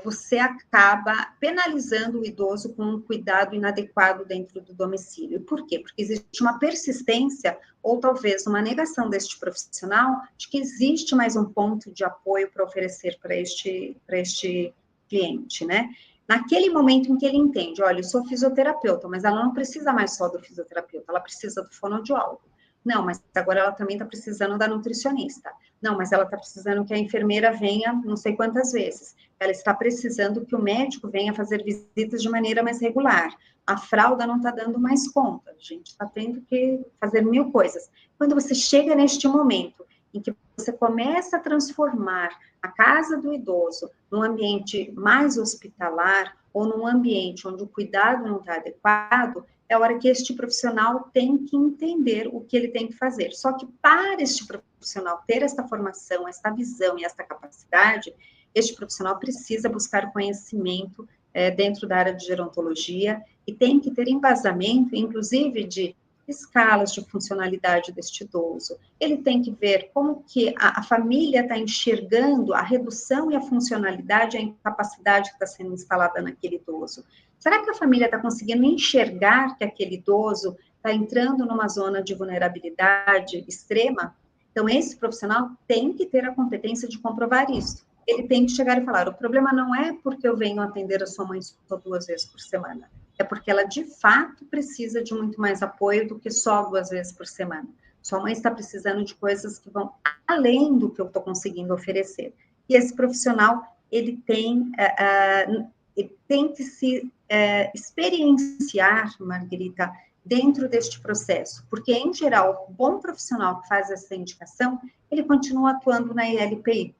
você acaba penalizando o idoso com um cuidado inadequado dentro do domicílio. Por quê? Porque existe uma persistência ou talvez uma negação deste profissional de que existe mais um ponto de apoio para oferecer para este cliente, né? Naquele momento em que ele entende, olha, eu sou fisioterapeuta, mas ela não precisa mais só do fisioterapeuta, ela precisa do fonoaudiólogo. Não, mas agora ela também está precisando da nutricionista. Não, mas ela está precisando que a enfermeira venha não sei quantas vezes. Ela está precisando que o médico venha fazer visitas de maneira mais regular. A fralda não está dando mais conta. A gente está tendo que fazer 1000 coisas. Quando você chega neste momento em que você começa a transformar a casa do idoso num ambiente mais hospitalar ou num ambiente onde o cuidado não está adequado, é a hora que este profissional tem que entender o que ele tem que fazer. Só que para este profissional ter esta formação, esta visão e esta capacidade, este profissional precisa buscar conhecimento dentro da área de gerontologia e tem que ter embasamento, inclusive, de escalas de funcionalidade deste idoso. Ele tem que ver como que a família está enxergando a redução e a funcionalidade, a incapacidade que está sendo instalada naquele idoso. Será que a família está conseguindo enxergar que aquele idoso está entrando numa zona de vulnerabilidade extrema? Então, esse profissional tem que ter a competência de comprovar isso. Ele tem que chegar e falar, o problema não é porque eu venho atender a sua mãe só 2 vezes por semana, é porque ela, de fato, precisa de muito mais apoio do que só 2 vezes por semana. Sua mãe está precisando de coisas que vão além do que eu estou conseguindo oferecer. E esse profissional, ele tem que se experienciar, Margarita, dentro deste processo, porque, em geral, o bom profissional que faz essa indicação, ele continua atuando na ILPI.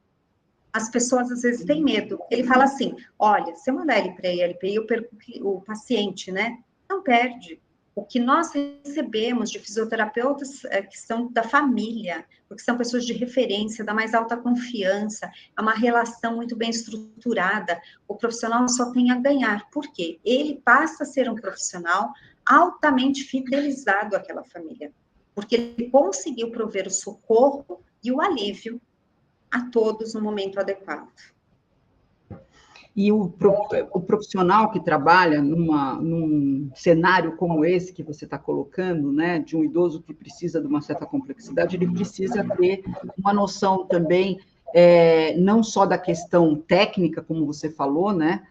As pessoas, às vezes, têm medo. Ele fala assim, olha, se eu mandar ele para a ILPI, eu perco o paciente, né? Não perde. O que nós recebemos de fisioterapeutas que são da família, porque são pessoas de referência, da mais alta confiança, é uma relação muito bem estruturada, o profissional só tem a ganhar. Por quê? Ele passa a ser um profissional altamente fidelizado àquela família, porque ele conseguiu prover o socorro e o alívio a todos no momento adequado. E o profissional que trabalha num cenário como esse que você está colocando, né, de um idoso que precisa de uma certa complexidade, ele precisa ter uma noção também, não só da questão técnica, como você falou, né,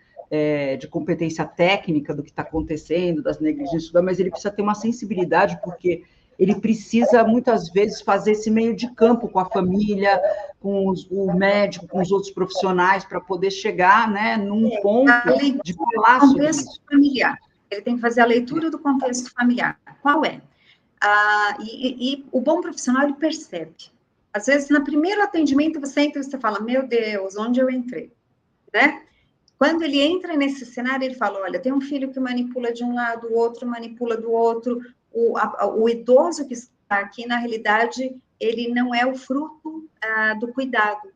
de competência técnica do que está acontecendo, das negligências, mas ele precisa ter uma sensibilidade, porque ele precisa, muitas vezes, fazer esse meio de campo com a família, com o médico, com os outros profissionais, para poder chegar, né, num ponto de falar sobre isso. Contexto familiar. Ele tem que fazer a leitura do contexto familiar. Qual é? E o bom profissional, ele percebe. Às vezes, no primeiro atendimento, você entra e você fala, meu Deus, onde eu entrei? Né? Quando ele entra nesse cenário, ele fala, olha, tem um filho que manipula de um lado, o outro manipula do outro, o idoso que está aqui, na realidade, ele não é o fruto do cuidado.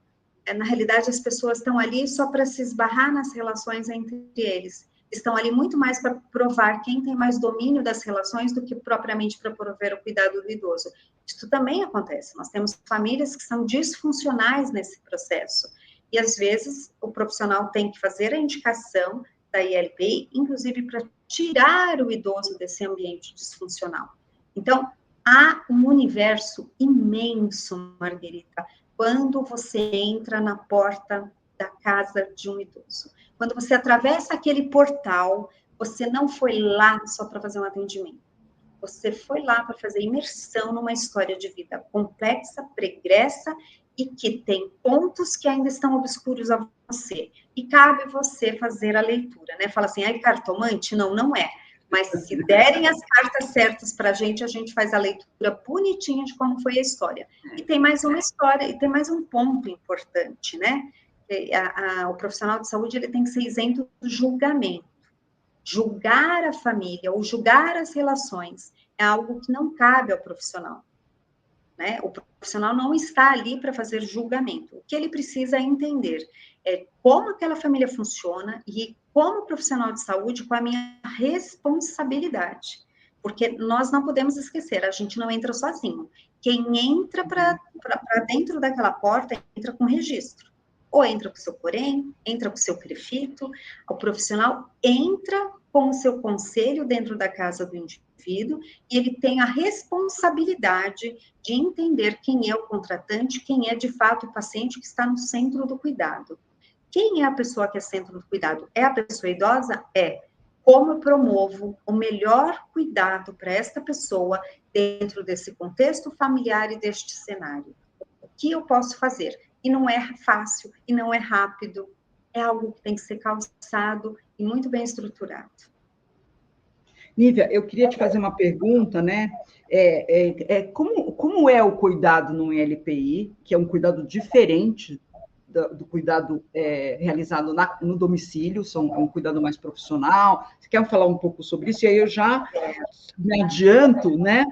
Na realidade, as pessoas estão ali só para se esbarrar nas relações entre eles. Estão ali muito mais para provar quem tem mais domínio das relações do que propriamente para prover o cuidado do idoso. Isso também acontece. Nós temos famílias que são disfuncionais nesse processo. E, às vezes, o profissional tem que fazer a indicação da ILPI, inclusive para tirar o idoso desse ambiente disfuncional. Então, há um universo imenso, Margarita, quando você entra na porta da casa de um idoso. Quando você atravessa aquele portal, Você não foi lá só para fazer um atendimento. Você foi lá para fazer imersão numa história de vida complexa, pregressa e que tem pontos que ainda estão obscuros a você. E cabe você fazer a leitura, né? Fala assim, ai, cartomante? Não, não é. Mas se derem as cartas certas para a gente faz a leitura bonitinha de como foi a história. E tem mais uma história, e tem mais um ponto importante, né? O profissional de saúde ele tem que ser isento do julgamento. Julgar a família ou julgar as relações é algo que não cabe ao profissional, né? O profissional não está ali para fazer julgamento. O que ele precisa entender é como aquela família funciona e como profissional de saúde, com a minha responsabilidade. Porque nós não podemos esquecer, a gente não entra sozinho. Quem entra para dentro daquela porta, entra com registro. Ou entra com o seu porém, entra com o seu crefito, o profissional entra com o seu conselho dentro da casa do indivíduo e ele tem a responsabilidade de entender quem é o contratante, quem é de fato o paciente que está no centro do cuidado. Quem é a pessoa que é centro do cuidado? É a pessoa idosa? É. Como eu promovo o melhor cuidado para esta pessoa dentro desse contexto familiar e deste cenário? O que eu posso fazer? E não é fácil, e não é rápido, é algo que tem que ser calçado e muito bem estruturado. Nívia, eu queria te fazer uma pergunta, né? Como é o cuidado no LPI, que é um cuidado diferente do cuidado realizado no domicílio, é um cuidado mais profissional. Você quer falar um pouco sobre isso? E aí eu já me adianto, né?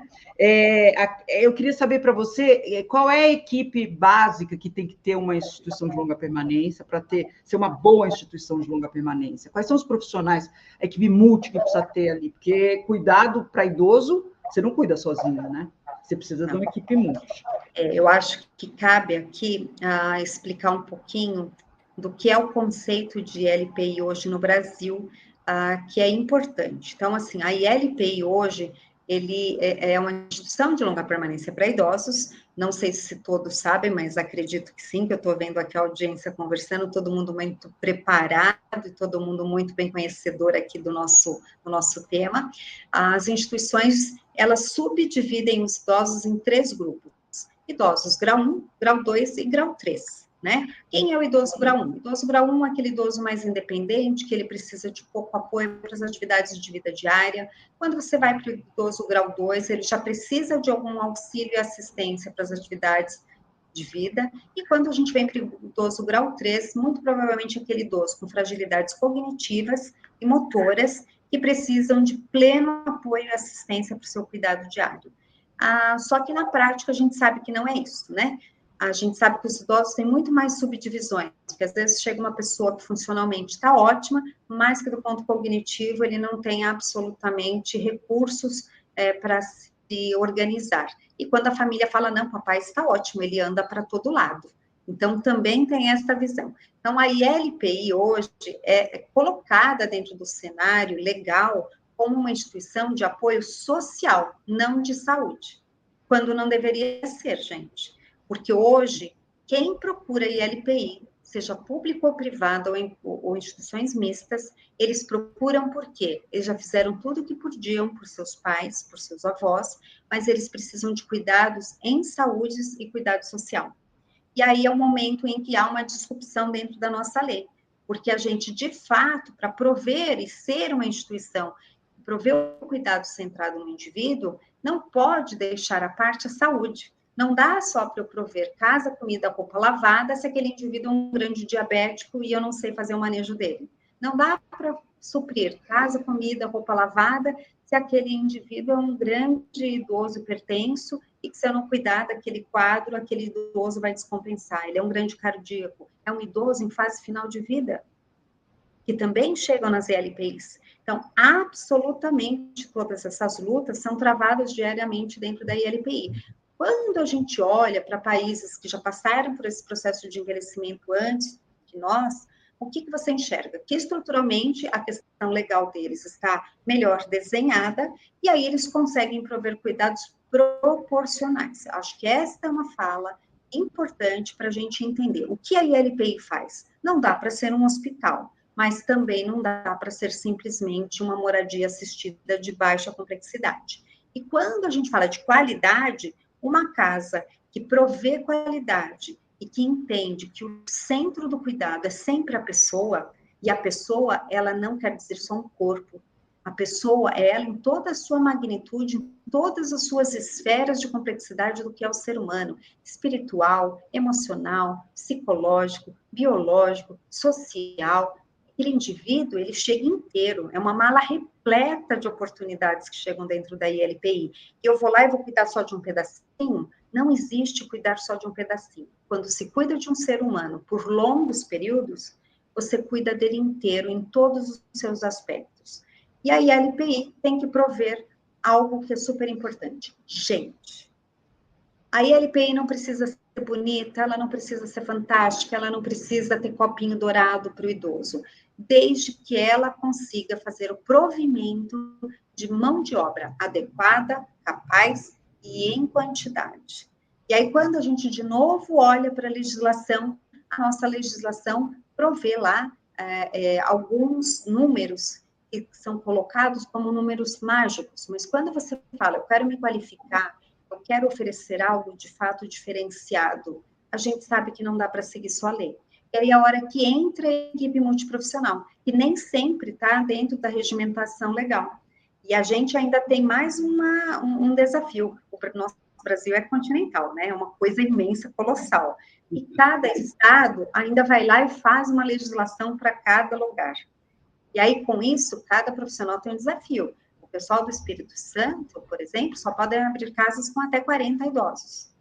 Eu queria saber para você qual é a equipe básica que tem que ter uma instituição de longa permanência para ser uma boa instituição de longa permanência. Quais são os profissionais, a equipe multi que precisa ter ali? Porque cuidado para idoso, você não cuida sozinho, né? Você precisa de uma equipe multi. Eu acho que cabe aqui explicar um pouquinho do que é o conceito de LPI hoje no Brasil, que é importante. Então, assim, a ILPI hoje, ele é uma instituição de longa permanência para idosos, não sei se todos sabem, mas acredito que sim, que eu estou vendo aqui a audiência conversando, todo mundo muito preparado e todo mundo muito bem conhecedor aqui do nosso tema. As instituições, elas subdividem os idosos em 3 grupos. Idosos grau 1, grau 2 e grau 3, né? Quem é o idoso grau 1? Idoso grau 1 é aquele idoso mais independente, que ele precisa de pouco apoio para as atividades de vida diária. Quando você vai para o idoso grau 2, ele já precisa de algum auxílio e assistência para as atividades de vida. E quando a gente vem para o idoso grau 3, muito provavelmente aquele idoso com fragilidades cognitivas e motoras que precisam de pleno apoio e assistência para o seu cuidado diário. Só que na prática a gente sabe que não é isso, né? A gente sabe que os idosos têm muito mais subdivisões, porque às vezes chega uma pessoa que funcionalmente está ótima, mas que do ponto cognitivo ele não tem absolutamente recursos para se organizar. E quando a família fala, não, papai está ótimo, ele anda para todo lado. Então, também tem essa visão. Então, a ILPI hoje é colocada dentro do cenário legal como uma instituição de apoio social, não de saúde, quando não deveria ser, gente. Porque hoje, quem procura ILPI, seja público ou privado, ou instituições mistas, eles procuram por quê? Eles já fizeram tudo o que podiam por seus pais, por seus avós, mas eles precisam de cuidados em saúde e cuidado social. E aí é o momento em que há uma disrupção dentro da nossa lei, porque a gente, de fato, para prover e ser uma instituição, prover o cuidado centrado no indivíduo, não pode deixar à parte a saúde. Não dá só para eu prover casa, comida, roupa lavada, se aquele indivíduo é um grande diabético e eu não sei fazer o manejo dele. Não dá para suprir casa, comida, roupa lavada, se aquele indivíduo é um grande idoso hipertenso e que se eu não cuidar daquele quadro, aquele idoso vai descompensar. Ele é um grande cardíaco, é um idoso em fase final de vida, que também chegam nas ELPIs. Então, absolutamente todas essas lutas são travadas diariamente dentro da ILPI. Quando a gente olha para países que já passaram por esse processo de envelhecimento antes de nós, o que você enxerga? Que estruturalmente a questão legal deles está melhor desenhada e aí eles conseguem prover cuidados proporcionais. Acho que esta é uma fala importante para a gente entender. O que a ILPI faz? Não dá para ser um hospital. mas também não dá para ser simplesmente uma moradia assistida de baixa complexidade. E quando a gente fala de qualidade, uma casa que provê qualidade e que entende que o centro do cuidado é sempre a pessoa, e a pessoa, ela não quer dizer só um corpo, a pessoa é ela em toda a sua magnitude, em todas as suas esferas de complexidade do que é o ser humano, espiritual, emocional, psicológico, biológico, social. Aquele indivíduo, ele chega inteiro, é uma mala repleta de oportunidades que chegam dentro da ILPI. E eu vou lá e vou cuidar só de um pedacinho? Não existe cuidar só de um pedacinho. Quando se cuida de um ser humano por longos períodos, você cuida dele inteiro, em todos os seus aspectos. E a ILPI tem que prover algo que é super importante. Gente, a ILPI não precisa ser bonita, ela não precisa ser fantástica, ela não precisa ter copinho dourado para o idoso, desde que ela consiga fazer o provimento de mão de obra adequada, capaz e em quantidade. E aí, quando a gente de novo olha para a legislação, a nossa legislação provê lá alguns números que são colocados como números mágicos, mas quando você fala, eu quero me qualificar, eu quero oferecer algo de fato diferenciado, a gente sabe que não dá para seguir só a lei. E aí a hora que entra a equipe multiprofissional, que nem sempre está dentro da regimentação legal. E a gente ainda tem mais um desafio. O nosso Brasil é continental, né? É uma coisa imensa, colossal. E cada estado ainda vai lá e faz uma legislação para cada lugar. E aí, com isso, cada profissional tem um desafio. O pessoal do Espírito Santo, por exemplo, só podem abrir casas com até 40 idosos.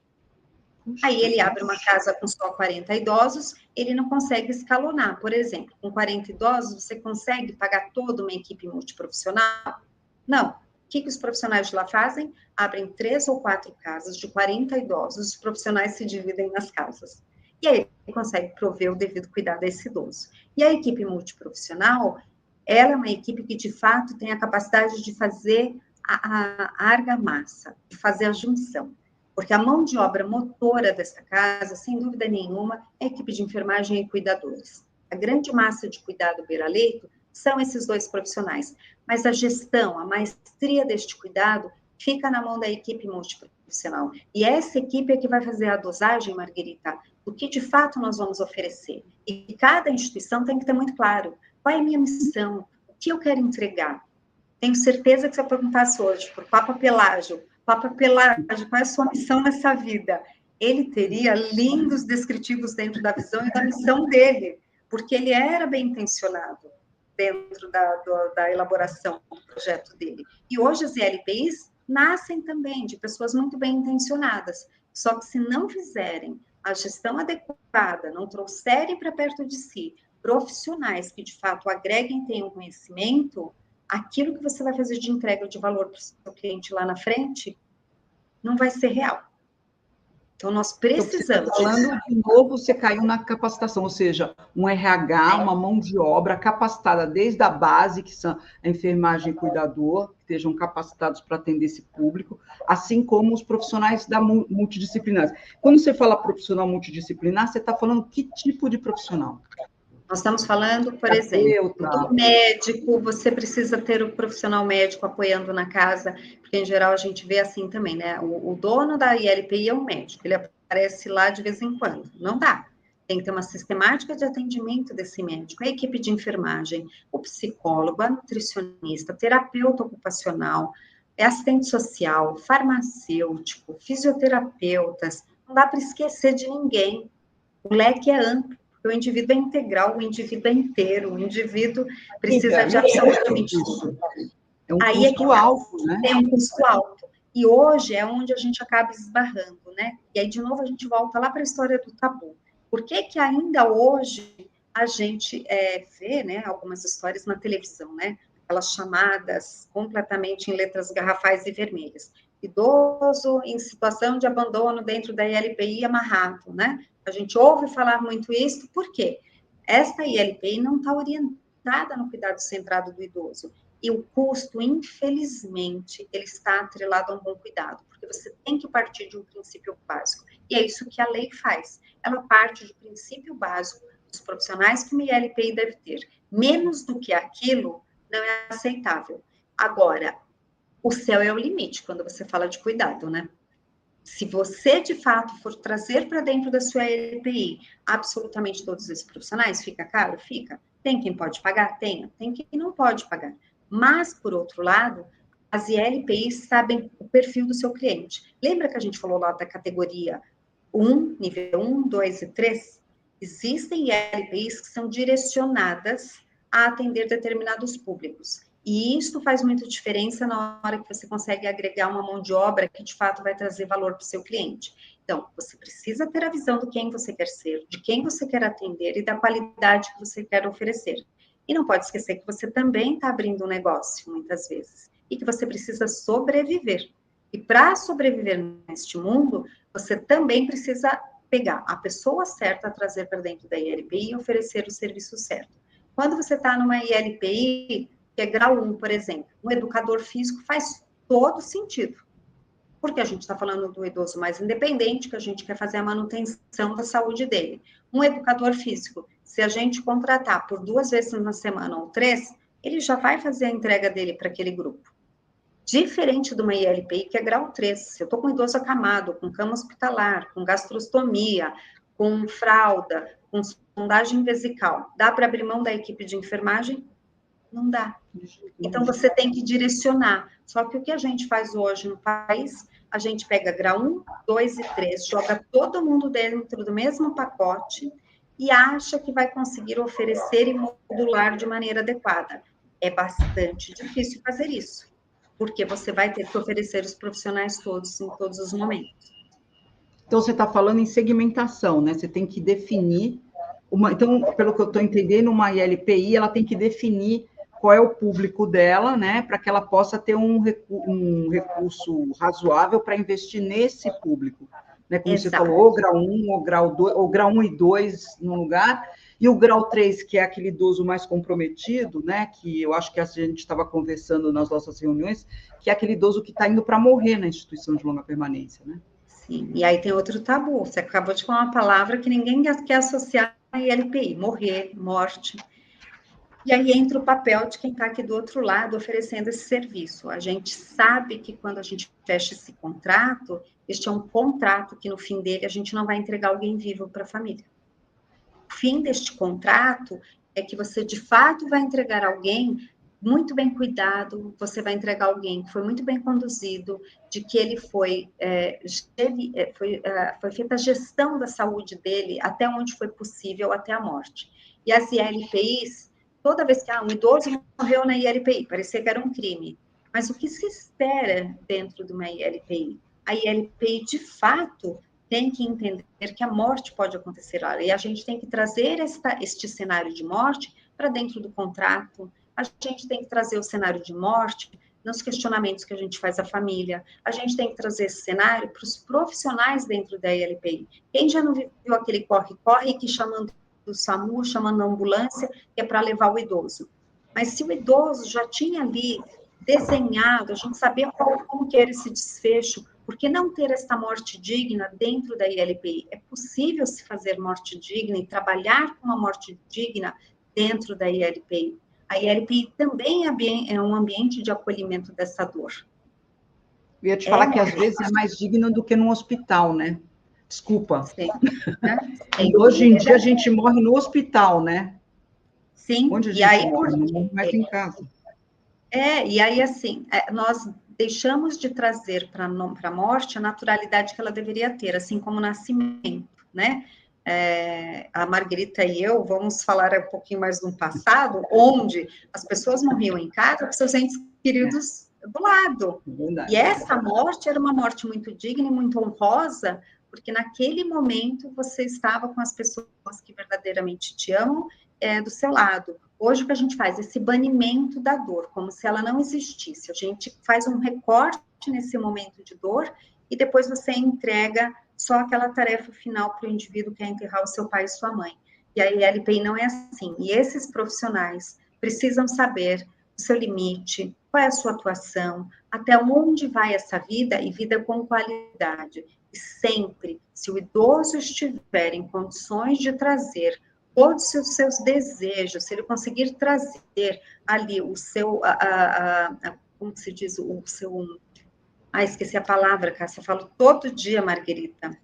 Aí ele abre uma casa com só 40 idosos, ele não consegue escalonar. Por exemplo, com 40 idosos, você consegue pagar toda uma equipe multiprofissional? Não. O que os profissionais de lá fazem? Abrem 3 ou 4 casas de 40 idosos, os profissionais se dividem nas casas. E aí ele consegue prover o devido cuidado a esse idoso. E a equipe multiprofissional, ela é uma equipe que, de fato, tem a capacidade de fazer a argamassa, de fazer a junção. Porque a mão de obra motora dessa casa, sem dúvida nenhuma, é a equipe de enfermagem e cuidadores. A grande massa de cuidado beira-leito são esses dois profissionais. Mas a gestão, a maestria deste cuidado, fica na mão da equipe multiprofissional. E essa equipe é que vai fazer a dosagem, Marguerita, do que de fato nós vamos oferecer. E cada instituição tem que ter muito claro qual é a minha missão, o que eu quero entregar. Tenho certeza que se eu perguntasse hoje para o Papa Pelágio, qual é a sua missão nessa vida? Ele teria lindos descritivos dentro da visão e da missão dele, porque ele era bem intencionado dentro da elaboração do projeto dele. E hoje as ILPIs nascem também de pessoas muito bem intencionadas, só que se não fizerem a gestão adequada, não trouxerem para perto de si profissionais que de fato agreguem e tenham conhecimento, aquilo que você vai fazer de entrega de valor para o seu cliente lá na frente não vai ser real. Então, nós precisamos... Então, você falando de novo, você caiu na capacitação, ou seja, um RH, uma mão de obra capacitada desde a base, que são a enfermagem e cuidador, que estejam capacitados para atender esse público, assim como os profissionais da multidisciplinares. Quando você fala profissional multidisciplinar, você está falando que tipo de profissional? Nós estamos falando, por exemplo, do médico, você precisa ter o profissional médico apoiando na casa, porque em geral a gente vê assim também, né? O dono da ILPI é um médico, ele aparece lá de vez em quando. Não dá. Tem que ter uma sistemática de atendimento desse médico, a equipe de enfermagem, o psicólogo, a nutricionista, terapeuta ocupacional, assistente social, farmacêutico, fisioterapeutas. Não dá para esquecer de ninguém. O leque é amplo. O indivíduo é integral, o indivíduo é inteiro, o indivíduo precisa de absolutamente tudo. É um custo alto, né? É um custo alto. E hoje é onde a gente acaba esbarrando, né? E aí, de novo, a gente volta lá para a história do tabu. Por que que ainda hoje a gente vê, né, algumas histórias na televisão, né? Aquelas chamadas completamente em letras garrafais e vermelhas. Idoso em situação de abandono dentro da ILPI amarrado, né? A gente ouve falar muito isso, por quê? Esta ILPI não está orientada no cuidado centrado do idoso. E o custo, infelizmente, ele está atrelado a um bom cuidado, porque você tem que partir de um princípio básico. E é isso que a lei faz. Ela parte do princípio básico dos profissionais que uma ILPI deve ter. Menos do que aquilo não é aceitável. Agora, o céu é o limite quando você fala de cuidado, né? Se você, de fato, for trazer para dentro da sua ILPI absolutamente todos esses profissionais, fica caro? Fica. Tem quem pode pagar? Tem. Tem quem não pode pagar. Mas, por outro lado, as ILPIs sabem o perfil do seu cliente. Lembra que a gente falou lá da categoria 1, nível 1, 2 e 3? Existem ILPIs que são direcionadas a atender determinados públicos. E isso faz muita diferença na hora que você consegue agregar uma mão de obra que, de fato, vai trazer valor para o seu cliente. Então, você precisa ter a visão de quem você quer ser, de quem você quer atender e da qualidade que você quer oferecer. E não pode esquecer que você também está abrindo um negócio, muitas vezes, e que você precisa sobreviver. E para sobreviver neste mundo, você também precisa pegar a pessoa certa, trazer para dentro da ILPI e oferecer o serviço certo. Quando você está numa ILPI, que é grau 1, por exemplo, um educador físico faz todo sentido. Porque a gente está falando do idoso mais independente, que a gente quer fazer a manutenção da saúde dele. Um educador físico, se a gente contratar por 2 vezes na semana ou 3, ele já vai fazer a entrega dele para aquele grupo. Diferente de uma ILPI, que é grau 3. Se eu estou com um idoso acamado, com cama hospitalar, com gastrostomia, com fralda, com sondagem vesical, dá para abrir mão da equipe de enfermagem? Não dá. Então, você tem que direcionar. Só que o que a gente faz hoje no país, a gente pega grau 1, 2 e 3, joga todo mundo dentro do mesmo pacote e acha que vai conseguir oferecer e modular de maneira adequada. É bastante difícil fazer isso, porque você vai ter que oferecer os profissionais todos, em todos os momentos. Então, você está falando em segmentação, né? Você tem que definir então, pelo que eu estou entendendo, uma ILPI, ela tem que definir qual é o público dela, né, para que ela possa ter um recurso razoável para investir nesse público, né, como Exato. Você falou, ou grau 1, ou grau 2, ou grau 1 e 2 no lugar, e o grau 3, que é aquele idoso mais comprometido, né, que eu acho que a gente estava conversando nas nossas reuniões, que é aquele idoso que está indo para morrer na instituição de longa permanência, né? Sim, e aí tem outro tabu, você acabou de falar uma palavra que ninguém quer associar a ILPI, morrer, morte. E aí entra o papel de quem está aqui do outro lado oferecendo esse serviço. A gente sabe que quando a gente fecha esse contrato, este é um contrato que no fim dele a gente não vai entregar alguém vivo para a família. O fim deste contrato é que você de fato vai entregar alguém muito bem cuidado, você vai entregar alguém que foi muito bem conduzido, de que ele foi feita a gestão da saúde dele até onde foi possível, até a morte. E as ILPIs, toda vez que um idoso morreu na ILPI, parecia que era um crime. Mas o que se espera dentro de uma ILPI? A ILPI, de fato, tem que entender que a morte pode acontecer lá. E a gente tem que trazer este cenário de morte para dentro do contrato. A gente tem que trazer o cenário de morte nos questionamentos que a gente faz à família. A gente tem que trazer esse cenário para os profissionais dentro da ILPI. Quem já não viveu aquele corre-corre que chamando do SAMU, chamando a ambulância, que é para levar o idoso. Mas se o idoso já tinha ali desenhado, a gente sabia como que era esse desfecho, por que não ter esta morte digna dentro da ILPI? É possível se fazer morte digna e trabalhar com uma morte digna dentro da ILPI. A ILPI também é um ambiente de acolhimento dessa dor. Eu ia te falar que às vezes é mais digno do que num hospital, né? Desculpa. Sim, né? E hoje em dia a gente morre no hospital, né? Sim. Onde a gente morre? Não morre mais em casa. E aí, assim, nós deixamos de trazer para a morte a naturalidade que ela deveria ter, assim como o nascimento, né? A Margarita e eu vamos falar um pouquinho mais do passado, onde as pessoas morriam em casa com seus entes queridos do lado. Verdade. E essa morte era uma morte muito digna e muito honrosa, porque naquele momento você estava com as pessoas que verdadeiramente te amam do seu lado. Hoje o que a gente faz? Esse banimento da dor, como se ela não existisse. A gente faz um recorte nesse momento de dor e depois você entrega só aquela tarefa final para o indivíduo que é enterrar o seu pai e sua mãe. E a ILPI não é assim. E esses profissionais precisam saber o seu limite, qual é a sua atuação, até onde vai essa vida e vida com qualidade. E sempre, se o idoso estiver em condições de trazer todos os seus desejos, se ele conseguir trazer ali o seu, como se diz, o seu... esqueci a palavra, Cássia, eu falo todo dia, Marguerita.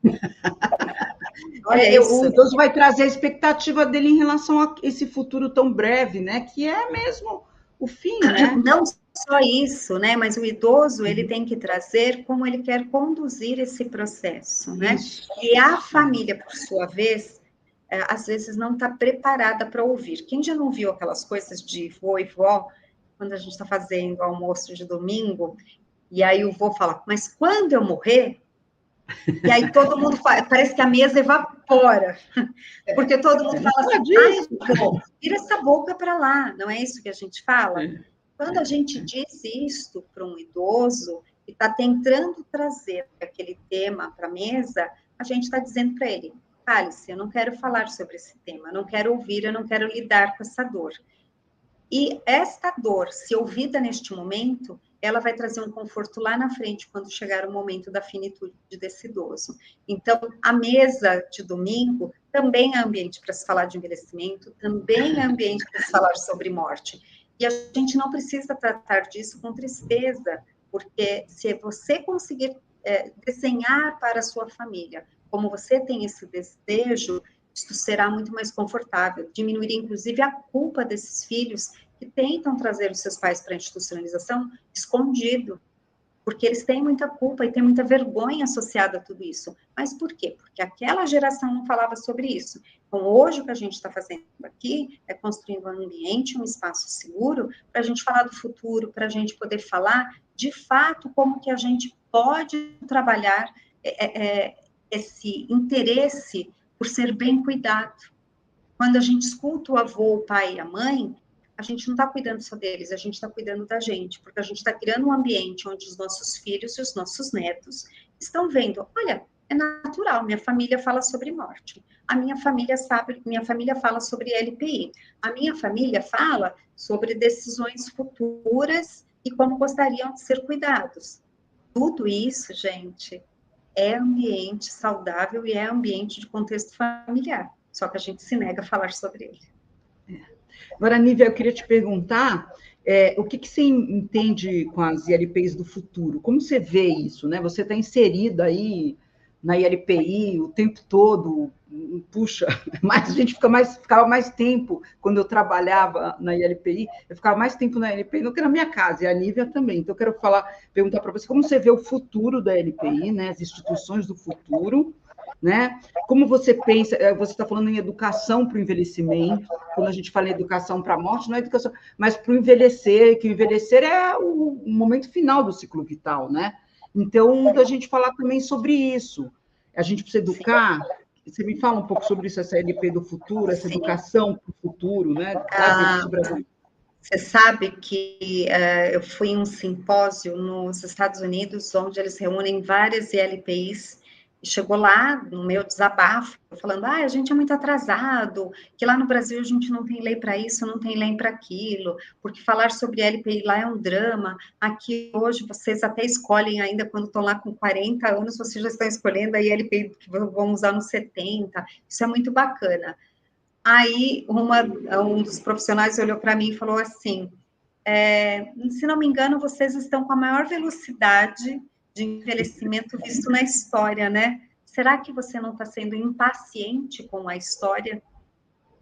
Olha isso. O idoso vai trazer a expectativa dele em relação a esse futuro tão breve, né? Que é mesmo o fim, né? Não só isso, né? Mas o idoso, ele tem que trazer como ele quer conduzir esse processo, né? E a família, por sua vez, às vezes não está preparada para ouvir. Quem já não viu aquelas coisas de vô e vó, quando a gente está fazendo almoço de domingo, e aí o vô fala, mas quando eu morrer... E aí todo mundo parece que a mesa evapora, porque todo mundo fala assim, ai, vô, vira essa boca para lá, não é isso que a gente fala? Quando a gente diz isto para um idoso, que está tentando trazer aquele tema para a mesa, a gente está dizendo para ele, cale-se, eu não quero falar sobre esse tema, eu não quero ouvir, eu não quero lidar com essa dor. E esta dor, se ouvida neste momento, ela vai trazer um conforto lá na frente, quando chegar o momento da finitude desse idoso. Então, a mesa de domingo também é ambiente para se falar de envelhecimento, também é ambiente para se falar sobre morte. E a gente não precisa tratar disso com tristeza, porque se você conseguir desenhar para a sua família, como você tem esse desejo, isso será muito mais confortável, diminuiria inclusive a culpa desses filhos que tentam trazer os seus pais para a institucionalização escondido, porque eles têm muita culpa e têm muita vergonha associada a tudo isso. Mas por quê? Porque aquela geração não falava sobre isso. Então, hoje o que a gente está fazendo aqui é construindo um ambiente, um espaço seguro para a gente falar do futuro, para a gente poder falar, de fato, como que a gente pode trabalhar esse interesse por ser bem cuidado. Quando a gente escuta o avô, o pai e a mãe, a gente não está cuidando só deles, a gente está cuidando da gente, porque a gente está criando um ambiente onde os nossos filhos e os nossos netos estão vendo, olha, é natural, minha família fala sobre morte, a minha família sabe, minha família fala sobre LPI, a minha família fala sobre decisões futuras e como gostariam de ser cuidados. Tudo isso, gente, é ambiente saudável e é ambiente de contexto familiar. Só que a gente se nega a falar sobre ele. Agora, Nívia, eu queria te perguntar o que você entende com as ILPIs do futuro? Como você vê isso, né? Você está inserida aí na ILPI o tempo todo, puxa, a gente ficava mais tempo, quando eu trabalhava na ILPI, eu ficava mais tempo na ILPI do que na minha casa, e a Nívia também. Então, eu quero perguntar para você como você vê o futuro da ILPI, né? As instituições do futuro, né? Como você pensa, você está falando em educação para o envelhecimento, quando a gente fala em educação para a morte, não é educação, mas para o envelhecer, que o envelhecer é o momento final do ciclo vital, né? Então, a gente falar também sobre isso. A gente precisa educar. Sim. Você me fala um pouco sobre isso, essa LP do futuro, essa Sim. educação para o futuro, né? Você sabe que eu fui em um simpósio nos Estados Unidos, onde eles reúnem várias ILPIs, e chegou lá no meu desabafo, falando, a gente é muito atrasado, que lá no Brasil a gente não tem lei para isso, não tem lei para aquilo, porque falar sobre LPI lá é um drama, aqui hoje vocês até escolhem ainda, quando estão lá com 40 anos, vocês já estão escolhendo a LPI que vão usar nos 70, isso é muito bacana. Aí, um dos profissionais olhou para mim e falou assim, se não me engano, vocês estão com a maior velocidade de envelhecimento visto na história, né? Será que você não está sendo impaciente com a história?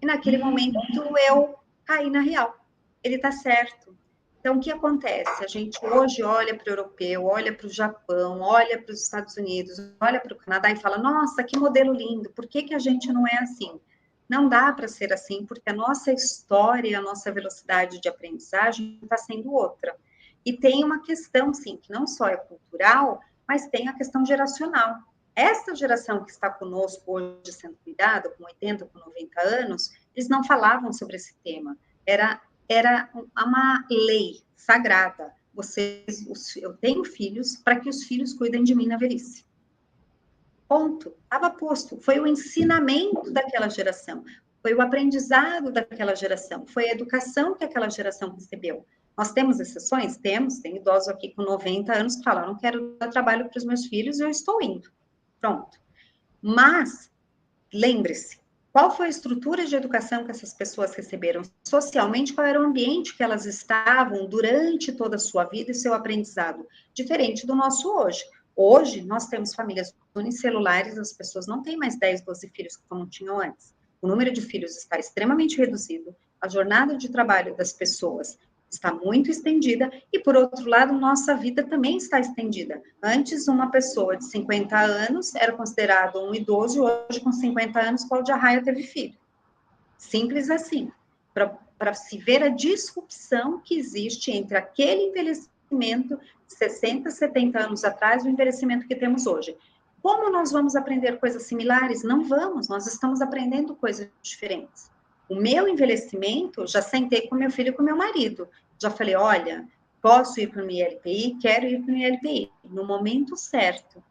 E naquele momento eu caí na real. Ele está certo. Então, o que acontece? A gente hoje olha para o europeu, olha para o Japão, olha para os Estados Unidos, olha para o Canadá e fala, nossa, que modelo lindo, por que a gente não é assim? Não dá para ser assim, porque a nossa história, a nossa velocidade de aprendizagem está sendo outra. E tem uma questão, sim, que não só é cultural, mas tem a questão geracional. Essa geração que está conosco hoje sendo cuidada, com 80, com 90 anos, eles não falavam sobre esse tema. Era uma lei sagrada. Eu tenho filhos para que os filhos cuidem de mim na velhice. Ponto. Estava posto. Foi o ensinamento daquela geração. Foi o aprendizado daquela geração. Foi a educação que aquela geração recebeu. Nós temos exceções? Temos. Tem idosos aqui com 90 anos que falam, não quero dar trabalho para os meus filhos, eu estou indo. Pronto. Mas, lembre-se, Qual foi a estrutura de educação que essas pessoas receberam? Socialmente, qual era o ambiente que elas estavam durante toda a sua vida e seu aprendizado? Diferente do nosso hoje. Hoje, nós temos famílias unicelulares, as pessoas não têm mais 10, 12 filhos como tinham antes. O número de filhos está extremamente reduzido, a jornada de trabalho das pessoas está muito estendida e, por outro lado, nossa vida também está estendida. Antes, uma pessoa de 50 anos era considerada um idoso, hoje, com 50 anos, Cláudia Raia teve filho. Simples assim. Para se ver a disrupção que existe entre aquele envelhecimento de 60, 70 anos atrás e o envelhecimento que temos hoje. Como nós vamos aprender coisas similares? Não vamos, nós estamos aprendendo coisas diferentes. O meu envelhecimento, já sentei com meu filho e com meu marido. Já falei, olha, posso ir para o ILPI? Quero ir para o ILPI. No momento certo.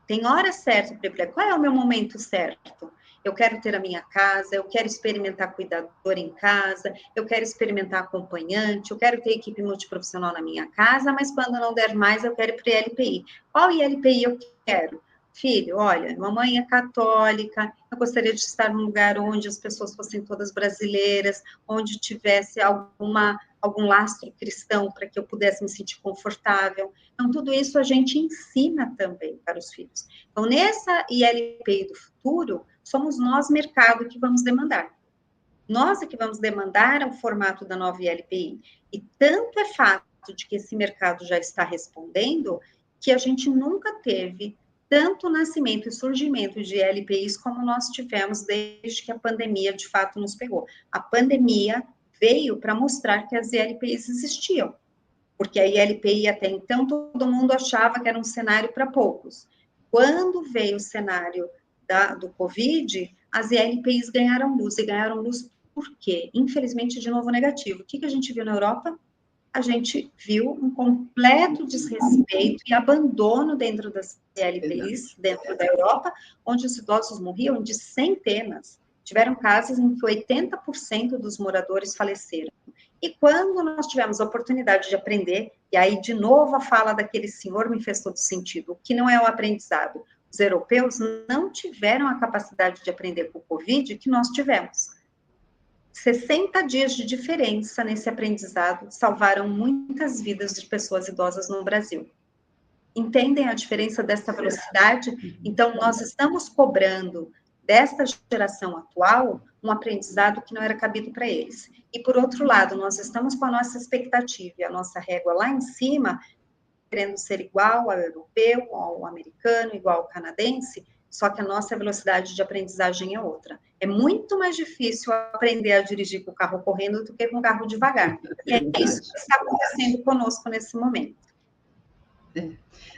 Tem hora certa para ir. Qual é o meu momento certo? Eu quero ter a minha casa, eu quero experimentar cuidador em casa, eu quero experimentar acompanhante, eu quero ter equipe multiprofissional na minha casa, mas quando não der mais, eu quero ir para o ILPI. Qual ILPI eu quero? Filho, olha, mamãe é católica, eu gostaria de estar num lugar onde as pessoas fossem todas brasileiras, onde tivesse algum lastro cristão para que eu pudesse me sentir confortável. Então, tudo isso a gente ensina também para os filhos. Então, nessa ILPI do futuro, somos nós, mercado, que vamos demandar. Nós é que vamos demandar o formato da nova ILPI. E tanto é fato de que esse mercado já está respondendo, que a gente nunca teve tanto nascimento e surgimento de ILPIs como nós tivemos desde que a pandemia, de fato, nos pegou. A pandemia veio para mostrar que as ILPIs existiam, porque a ILPI até então todo mundo achava que era um cenário para poucos. Quando veio o cenário do Covid, as ILPIs ganharam luz, e ganharam luz por quê? Infelizmente, de novo, negativo. O que a gente viu na Europa? A gente viu um completo desrespeito e abandono dentro das ILPIs, dentro da Europa, onde os idosos morriam de centenas. Tiveram casos em que 80% dos moradores faleceram. E quando nós tivemos a oportunidade de aprender, e aí, de novo, a fala daquele senhor me fez todo sentido, o que não é o aprendizado. Os europeus não tiveram a capacidade de aprender com o Covid que nós tivemos. 60 dias de diferença nesse aprendizado salvaram muitas vidas de pessoas idosas no Brasil. Entendem a diferença dessa velocidade? Então, nós estamos cobrando desta geração atual um aprendizado que não era cabido para eles. E, por outro lado, nós estamos com a nossa expectativa e a nossa régua lá em cima, querendo ser igual ao europeu, ao americano, igual ao canadense, só que a nossa velocidade de aprendizagem é outra. É muito mais difícil aprender a dirigir com o carro correndo do que com o carro devagar. E é isso que está acontecendo conosco nesse momento.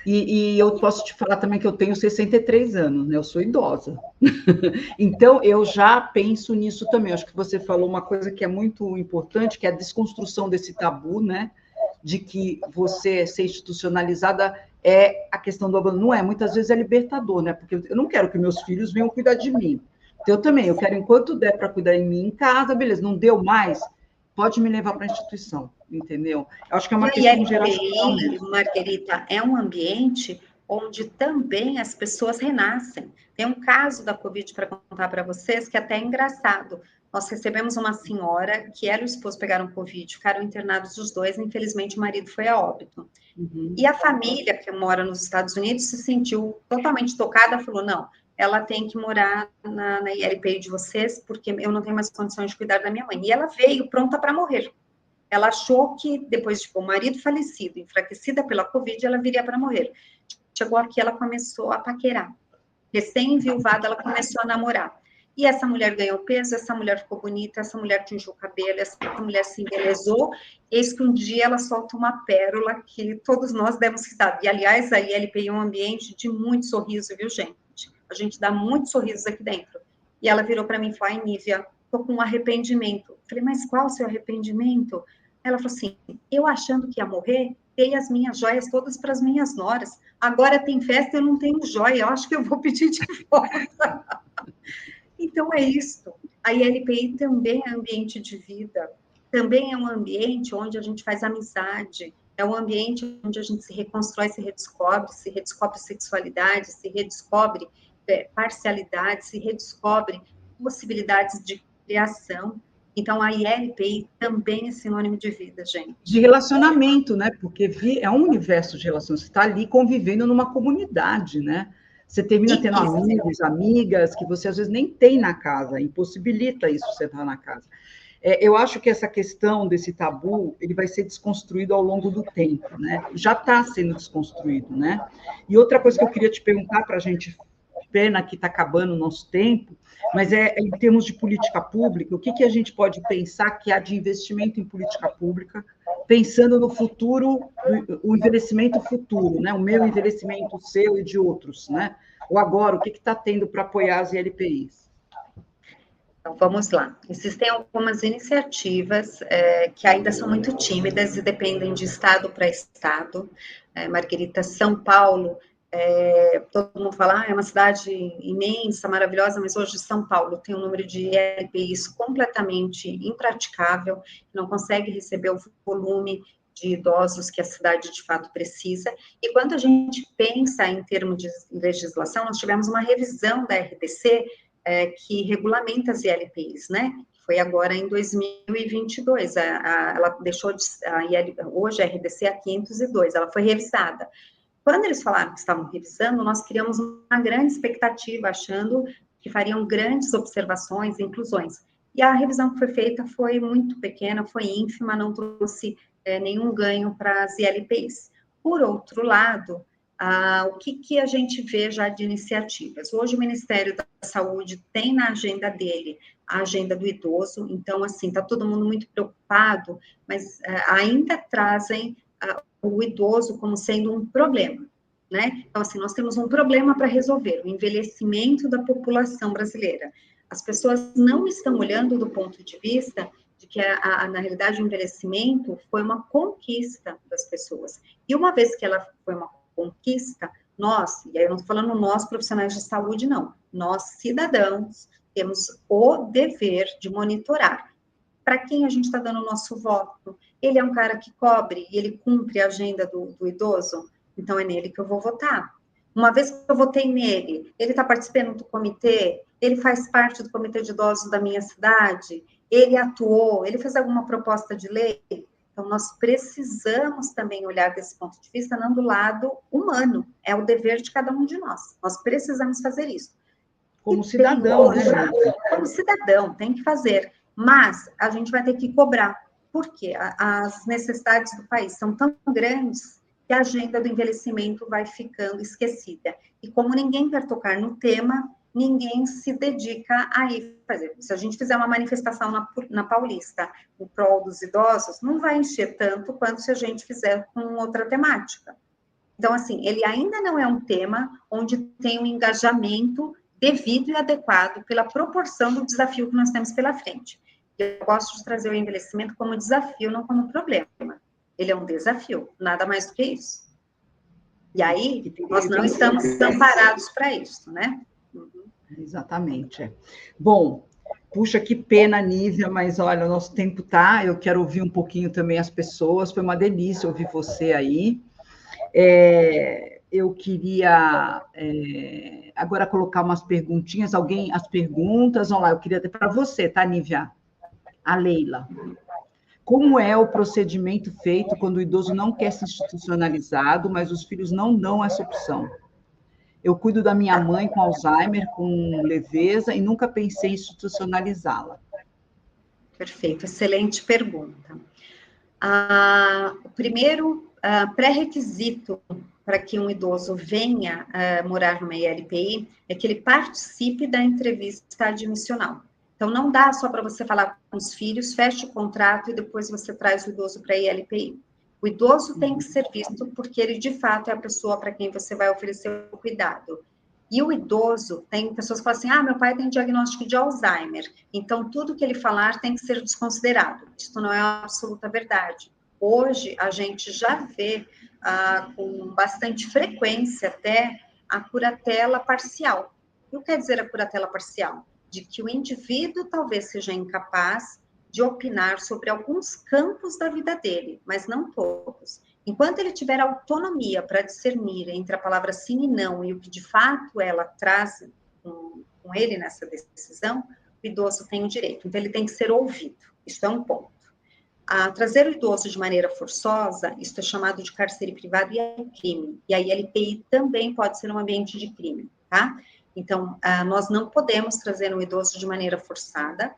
E eu posso te falar também que eu tenho 63 anos, né? Eu sou idosa. Então, eu já penso nisso também. Acho que você falou uma coisa que é muito importante, que é a desconstrução desse tabu, né? De que você ser institucionalizada é a questão do abandono. Não é, muitas vezes é libertador, né? Porque eu não quero que meus filhos venham cuidar de mim. Então, eu também, eu quero, enquanto der para cuidar de mim em casa, beleza, não deu mais, pode me levar para a instituição, entendeu? Eu acho que é uma questão geracional mesmo. Margarita, é um ambiente onde também as pessoas renascem. Tem um caso da Covid para contar para vocês que até é engraçado. Nós recebemos uma senhora que ela e o esposo pegaram Covid, ficaram internados os dois, infelizmente o marido foi a óbito. Uhum. E a família que mora nos Estados Unidos se sentiu totalmente tocada, falou, não, ela tem que morar na ILPI de vocês, porque eu não tenho mais condições de cuidar da minha mãe. E ela veio pronta para morrer. Ela achou que depois de o marido falecido, enfraquecida pela Covid, ela viria para morrer. Chegou aqui, ela começou a paquerar. Recém-enviuvada, ela começou a namorar. E essa mulher ganhou peso, essa mulher ficou bonita, essa mulher tingiu o cabelo, essa mulher se embelezou. Eis que um dia ela solta uma pérola que todos nós demos risada. E, aliás, a ILPI é um ambiente de muito sorriso, viu, gente? A gente dá muitos sorrisos aqui dentro. E ela virou para mim e falou, ai, Nívia, tô com um arrependimento. Eu falei, mas qual o seu arrependimento? Ela falou assim, eu achando que ia morrer, dei as minhas joias todas para as minhas noras. Agora tem festa e eu não tenho joia, eu acho que eu vou pedir de volta. Então, é isso. A ILPI também é ambiente de vida, também é um ambiente onde a gente faz amizade, é um ambiente onde a gente se reconstrói, se redescobre sexualidade, se redescobre parcialidade, se redescobre possibilidades de criação. Então, a ILPI também é sinônimo de vida, gente. De relacionamento, né? Porque é um universo de relações. Você está ali convivendo numa comunidade, né? Você termina tendo amigos, amigas, que você às vezes nem tem na casa, impossibilita isso você estar na casa. Eu acho que essa questão desse tabu, ele vai ser desconstruído ao longo do tempo, né? Já está sendo desconstruído, né? E outra coisa que eu queria te perguntar para a gente, pena que está acabando o nosso tempo, mas em termos de política pública, o que a gente pode pensar que há de investimento em política pública, pensando no futuro, o envelhecimento futuro, né? O meu envelhecimento, o seu e de outros, né? Ou agora, o que está tendo para apoiar as ILPIs? Então, vamos lá. Existem algumas iniciativas que ainda são muito tímidas e dependem de estado para estado. Margarita, São Paulo, todo mundo fala, é uma cidade imensa, maravilhosa, mas hoje São Paulo tem um número de ILPIs completamente impraticável, não consegue receber o volume de idosos que a cidade de fato precisa. E quando a gente pensa em termos de legislação, nós tivemos uma revisão da RDC, que regulamenta as ILPIs, né? Foi agora em 2022, ela deixou de, hoje a RDC é a 502, ela foi revisada. Quando eles falaram que estavam revisando, nós criamos uma grande expectativa, achando que fariam grandes observações, inclusões. E a revisão que foi feita foi muito pequena, foi ínfima, não trouxe nenhum ganho para as ILPIs. Por outro lado, o que a gente vê já de iniciativas? Hoje o Ministério da Saúde tem na agenda dele a agenda do idoso, então, assim, está todo mundo muito preocupado, mas ainda trazem o idoso como sendo um problema, né? Então, assim, nós temos um problema para resolver, o envelhecimento da população brasileira. As pessoas não estão olhando do ponto de vista de que, na realidade, o envelhecimento foi uma conquista das pessoas. E uma vez que ela foi uma conquista, nós, e aí eu não estou falando nós profissionais de saúde, não, nós cidadãos temos o dever de monitorar para quem a gente está dando o nosso voto. Ele é um cara que cobre e ele cumpre a agenda do idoso, então é nele que eu vou votar. Uma vez que eu votei nele, ele está participando do comitê, ele faz parte do comitê de idosos da minha cidade, ele atuou, ele fez alguma proposta de lei. Então, nós precisamos também olhar desse ponto de vista, não do lado humano, é o dever de cada um de nós. Nós precisamos fazer isso. Como cidadão, né? Como cidadão, tem que fazer. Mas a gente vai ter que cobrar. Por quê? As necessidades do país são tão grandes que a agenda do envelhecimento vai ficando esquecida. E como ninguém quer tocar no tema, ninguém se dedica a ir fazer. Se a gente fizer uma manifestação na Paulista, o prol dos idosos, não vai encher tanto quanto se a gente fizer com outra temática. Então, assim, ele ainda não é um tema onde tem um engajamento devido e adequado pela proporção do desafio que nós temos pela frente. Eu gosto de trazer o envelhecimento como desafio, não como problema. Ele é um desafio, nada mais do que isso. E aí, nós não estamos amparados para isso, né? Exatamente. Bom, puxa, que pena, Nívia, mas olha, o nosso tempo tá, eu quero ouvir um pouquinho também as pessoas, foi uma delícia ouvir você aí. Eu queria agora colocar umas perguntinhas, as perguntas, vamos lá, eu queria ter para você, tá, Nívia? A Leila. Como é o procedimento feito quando o idoso não quer ser institucionalizado, mas os filhos não dão essa opção? Eu cuido da minha mãe com Alzheimer, com leveza, e nunca pensei em institucionalizá-la. Perfeito, excelente pergunta. O primeiro pré-requisito para que um idoso venha morar numa ILPI é que ele participe da entrevista admissional. Então, não dá só para você falar com os filhos, feche o contrato e depois você traz o idoso para a ILPI. O idoso tem que ser visto porque ele, de fato, é a pessoa para quem você vai oferecer o cuidado. E o idoso, tem pessoas que falam assim, meu pai tem diagnóstico de Alzheimer, então tudo que ele falar tem que ser desconsiderado. Isso não é uma absoluta verdade. Hoje, a gente já vê com bastante frequência até a curatela parcial. O que quer dizer a curatela parcial? De que o indivíduo talvez seja incapaz de opinar sobre alguns campos da vida dele, mas não todos. Enquanto ele tiver autonomia para discernir entre a palavra sim e não e o que de fato ela traz com ele nessa decisão, o idoso tem o direito. Então, ele tem que ser ouvido. Isso é um ponto. Trazer o idoso de maneira forçosa, isso é chamado de cárcere privado e é crime. E a ILPI também pode ser um ambiente de crime, tá? Então, nós não podemos trazer um idoso de maneira forçada,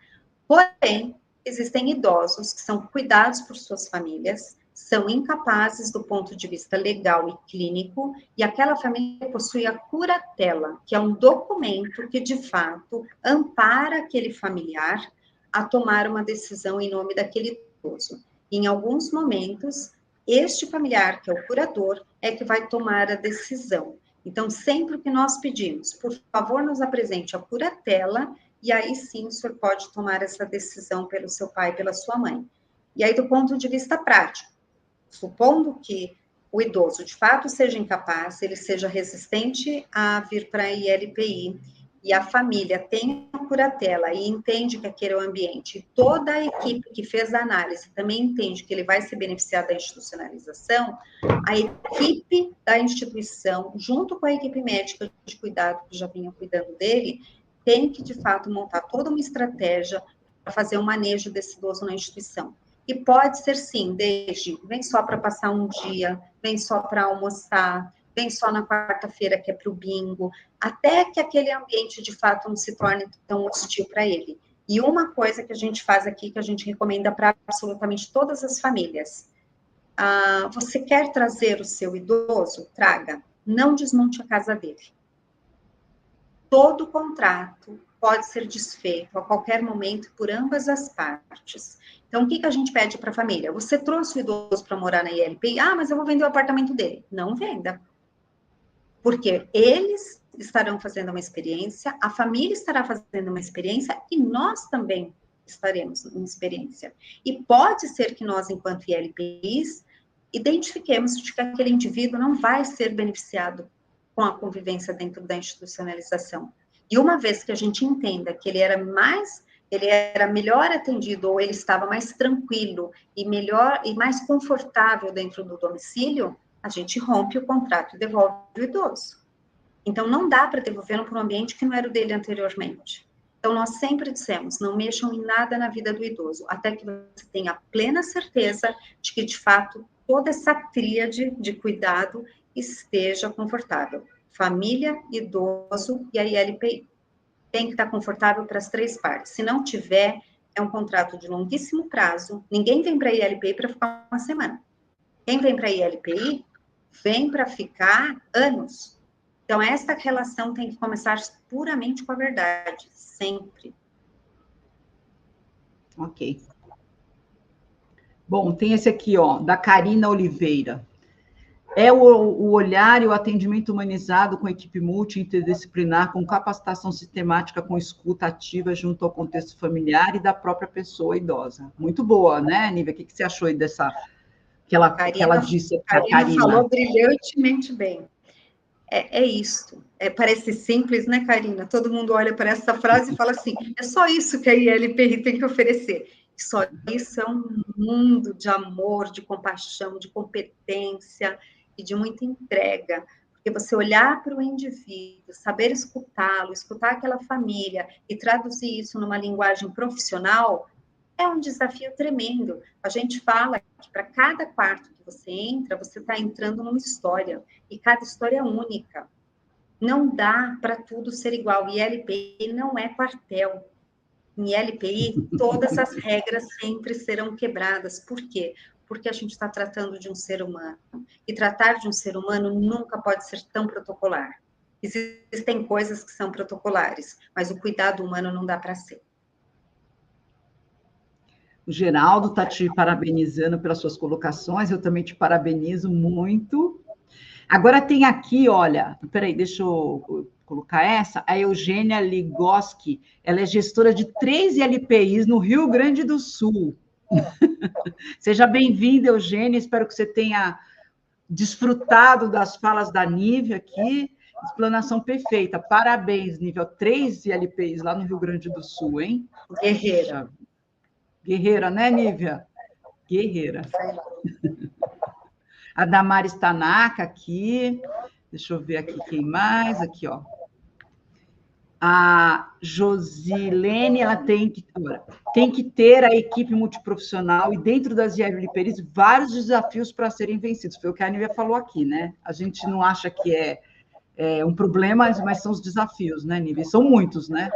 porém, existem idosos que são cuidados por suas famílias, são incapazes do ponto de vista legal e clínico, e aquela família possui a curatela, que é um documento que, de fato, ampara aquele familiar a tomar uma decisão em nome daquele idoso. Em alguns momentos, este familiar, que é o curador, é que vai tomar a decisão. Então, sempre que nós pedimos, por favor, nos apresente a curatela, e aí sim o senhor pode tomar essa decisão pelo seu pai, pela sua mãe. E aí, do ponto de vista prático, supondo que o idoso de fato seja incapaz, ele seja resistente a vir para a ILPI, e a família tem a curatela e entende que aquele é o ambiente, toda a equipe que fez a análise também entende que ele vai se beneficiar da institucionalização, a equipe da instituição, junto com a equipe médica de cuidado, que já vinha cuidando dele, tem que, de fato, montar toda uma estratégia para fazer o manejo desse idoso na instituição. E pode ser, sim, desde vem só para passar um dia, vem só para almoçar, vem só na quarta-feira que é para o bingo, até que aquele ambiente, de fato, não se torne tão hostil para ele. E uma coisa que a gente faz aqui, que a gente recomenda para absolutamente todas as famílias, você quer trazer o seu idoso? Traga, não desmonte a casa dele. Todo contrato pode ser desfeito a qualquer momento por ambas as partes. Então, o que a gente pede para a família? Você trouxe o idoso para morar na ILPI? Mas eu vou vender o apartamento dele. Não venda. Porque eles estarão fazendo uma experiência, a família estará fazendo uma experiência e nós também estaremos em experiência. E pode ser que nós, enquanto ILPIs, identifiquemos que aquele indivíduo não vai ser beneficiado com a convivência dentro da institucionalização. E uma vez que a gente entenda que ele era melhor atendido, ou ele estava mais tranquilo e melhor e mais confortável dentro do domicílio, a gente rompe o contrato e devolve o idoso. Então, não dá para devolver para um ambiente que não era o dele anteriormente. Então, nós sempre dissemos, não mexam em nada na vida do idoso, até que você tenha plena certeza de que, de fato, toda essa tríade de cuidado esteja confortável. Família, idoso e a ILPI. Tem que estar confortável para as três partes. Se não tiver, é um contrato de longuíssimo prazo. Ninguém vem para a ILPI para ficar uma semana. Quem vem para a ILPI, vem para ficar anos. Então, esta relação tem que começar puramente com a verdade, sempre. Ok. Bom, tem esse aqui, ó, da Karina Oliveira. É o olhar e o atendimento humanizado com equipe multi-interdisciplinar, com capacitação sistemática, com escuta ativa junto ao contexto familiar e da própria pessoa idosa. Muito boa, né, Nívia? O que você achou aí dessa... que ela disse? Karina falou brilhantemente bem. É isto. Parece simples, né, Karina? Todo mundo olha para essa frase e fala assim, é só isso que a ILPI tem que oferecer. Só isso é um mundo de amor, de compaixão, de competência e de muita entrega. Porque você olhar para o indivíduo, saber escutá-lo, escutar aquela família e traduzir isso numa linguagem profissional, é um desafio tremendo. A gente fala que para cada quarto que você entra, você está entrando numa história. E cada história é única. Não dá para tudo ser igual. E ILPI não é quartel. Em ILPI, todas as regras sempre serão quebradas. Por quê? Porque a gente está tratando de um ser humano. E tratar de um ser humano nunca pode ser tão protocolar. Existem coisas que são protocolares, mas o cuidado humano não dá para ser. O Geraldo está te parabenizando pelas suas colocações, eu também te parabenizo muito. Agora tem aqui, olha, peraí, deixa eu colocar essa, a Eugênia Ligoski, ela é gestora de 3 ILPIs no Rio Grande do Sul. Seja bem-vinda, Eugênia, espero que você tenha desfrutado das falas da Nívia aqui, explanação perfeita, parabéns, Nívia, 3 ILPIs lá no Rio Grande do Sul, hein? Guerreira. Guerreira, né, Nívia? Guerreira. A Damares Tanaka aqui. Deixa eu ver aqui quem mais. Aqui, ó. A Josilene, ela tem que ter a equipe multiprofissional e dentro das ILPIs vários desafios para serem vencidos. Foi o que a Nívia falou aqui, né? A gente não acha que é um problema, mas são os desafios, né, Nívia? São muitos, né?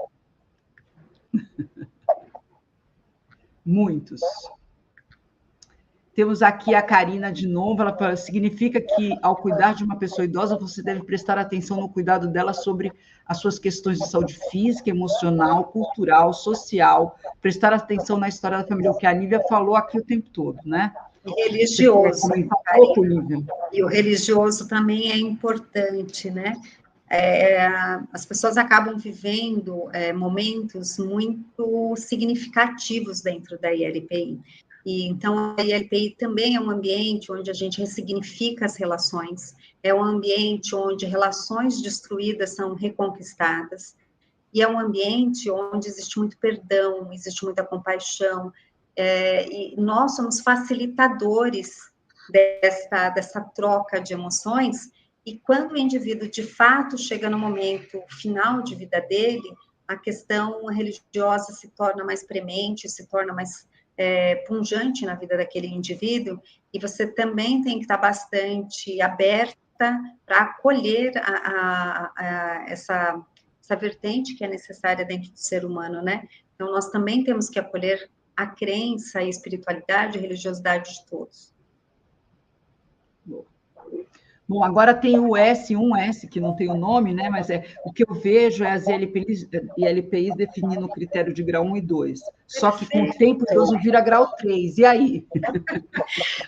Muitos. Temos aqui a Karina de novo, ela fala, significa que, ao cuidar de uma pessoa idosa, você deve prestar atenção no cuidado dela sobre as suas questões de saúde física, emocional, cultural, social, prestar atenção na história da família, o que a Nívia falou aqui o tempo todo, né? Religioso. Um pouco, Nívia. E o religioso também é importante, né? As pessoas acabam vivendo momentos muito significativos dentro da ILPI. E, então, a ILPI também é um ambiente onde a gente ressignifica as relações, é um ambiente onde relações destruídas são reconquistadas, e é um ambiente onde existe muito perdão, existe muita compaixão, e nós somos facilitadores dessa troca de emoções, e quando o indivíduo, de fato, chega no momento final de vida dele, a questão religiosa se torna mais premente, se torna mais pungente na vida daquele indivíduo, e você também tem que estar bastante aberta para acolher essa vertente que é necessária dentro do ser humano, né? Então, nós também temos que acolher a crença, a espiritualidade, a religiosidade de todos. Bom, agora tem o S1S, que não tem o nome, né? Mas o que eu vejo é as ILPIs definindo o critério de grau 1 e 2. Só que com o tempo o idoso vira grau 3. E aí?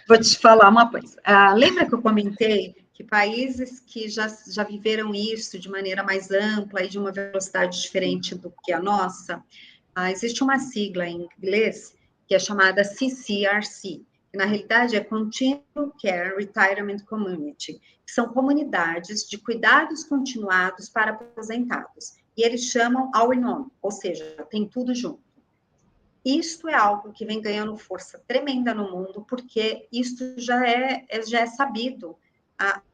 Vou te falar uma coisa. Lembra que eu comentei que países que já viveram isso de maneira mais ampla e de uma velocidade diferente do que a nossa, existe uma sigla em inglês que é chamada CCRC, que na realidade é Continual Care Retirement Community, que são comunidades de cuidados continuados para aposentados. E eles chamam All in One, ou seja, tem tudo junto. Isto é algo que vem ganhando força tremenda no mundo, porque isto já é sabido.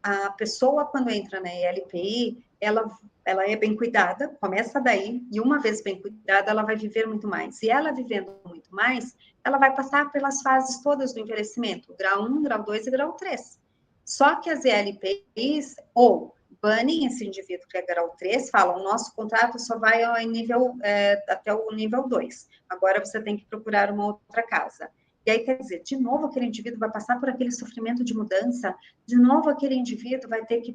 A pessoa, quando entra na ILPI, ela é bem cuidada, começa daí, e uma vez bem cuidada, ela vai viver muito mais. E ela vivendo muito mais, ela vai passar pelas fases todas do envelhecimento, grau 1, grau 2 e grau 3. Só que as ILPIs, ou banem esse indivíduo que é grau 3, falam, o nosso contrato só vai até o nível 2. Agora você tem que procurar uma outra casa. E aí, quer dizer, de novo aquele indivíduo vai passar por aquele sofrimento de mudança, de novo aquele indivíduo vai ter que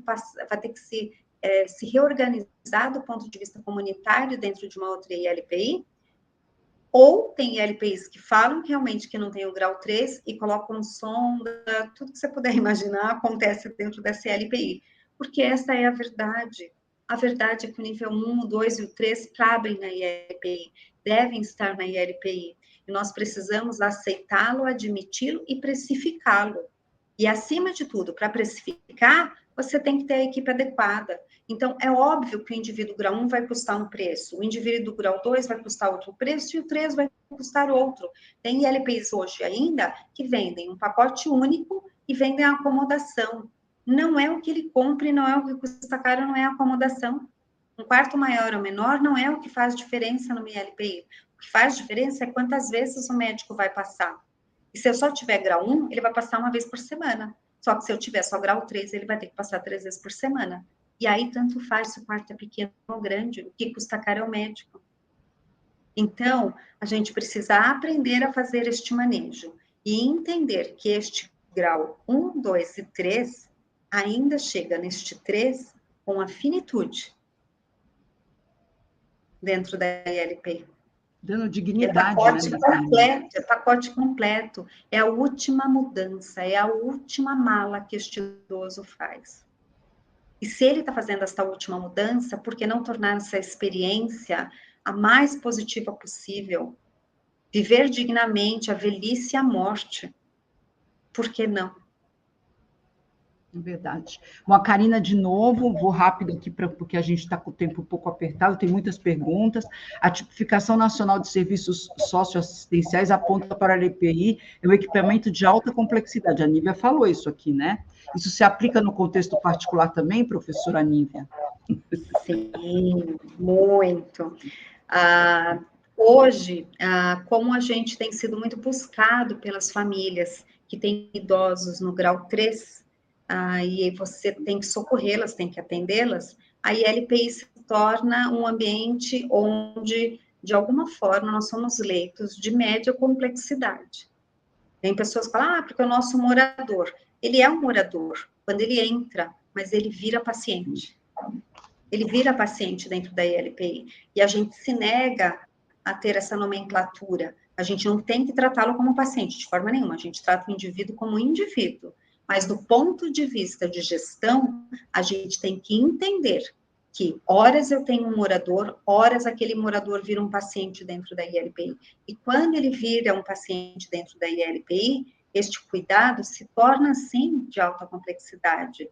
se reorganizar do ponto de vista comunitário dentro de uma outra ILPI, ou tem ILPIs que falam realmente que não tem o grau 3 e colocam sonda, tudo que você puder imaginar acontece dentro dessa ILPI, porque essa é a verdade. A verdade é que o nível 1, o 2 e o 3 cabem na ILPI, devem estar na ILPI, e nós precisamos aceitá-lo, admiti-lo e precificá-lo. E, acima de tudo, para precificar, você tem que ter a equipe adequada. Então, é óbvio que o indivíduo grau 1 vai custar um preço, o indivíduo grau 2 vai custar outro preço, e o 3 vai custar outro. Tem ILPIs hoje ainda que vendem um pacote único e vendem a acomodação. Não é o que ele compra e não é o que custa caro, não é a acomodação. Um quarto maior ou menor não é o que faz diferença no ILPI. O que faz diferença é quantas vezes o médico vai passar. E se eu só tiver grau 1, ele vai passar uma vez por semana. Só que se eu tiver só grau 3, ele vai ter que passar 3 vezes por semana. E aí, tanto faz se o quarto é pequeno ou grande, o que custa caro é o médico. Então, a gente precisa aprender a fazer este manejo e entender que este grau 1, 2 e 3 ainda chega neste 3 com a finitude dentro da ILPI. Dando dignidade, É pacote completo, é a última mudança, é a última mala que este idoso faz. E se ele está fazendo essa última mudança, por que não tornar essa experiência a mais positiva possível? Viver dignamente a velhice e a morte. Por que não? É verdade. Bom, a Karina, de novo, vou rápido aqui, porque a gente está com o tempo um pouco apertado, tem muitas perguntas. A Tipificação Nacional de Serviços Socioassistenciais aponta para a LPI, é um equipamento de alta complexidade. A Nívia falou isso aqui, né? Isso se aplica no contexto particular também, professora Nívia? Sim, muito. Hoje, como a gente tem sido muito buscado pelas famílias que têm idosos no grau 3, e você tem que socorrê-las, tem que atendê-las, a ILPI se torna um ambiente onde, de alguma forma, nós somos leitos de média complexidade. Tem pessoas que falam, porque o nosso morador, ele é um morador quando ele entra, mas ele vira paciente. Ele vira paciente dentro da ILPI. E a gente se nega a ter essa nomenclatura. A gente não tem que tratá-lo como paciente, de forma nenhuma. A gente trata o indivíduo como indivíduo. Mas, do ponto de vista de gestão, a gente tem que entender que horas eu tenho um morador, horas aquele morador vira um paciente dentro da ILPI. E quando ele vira um paciente dentro da ILPI, este cuidado se torna, sim, de alta complexidade.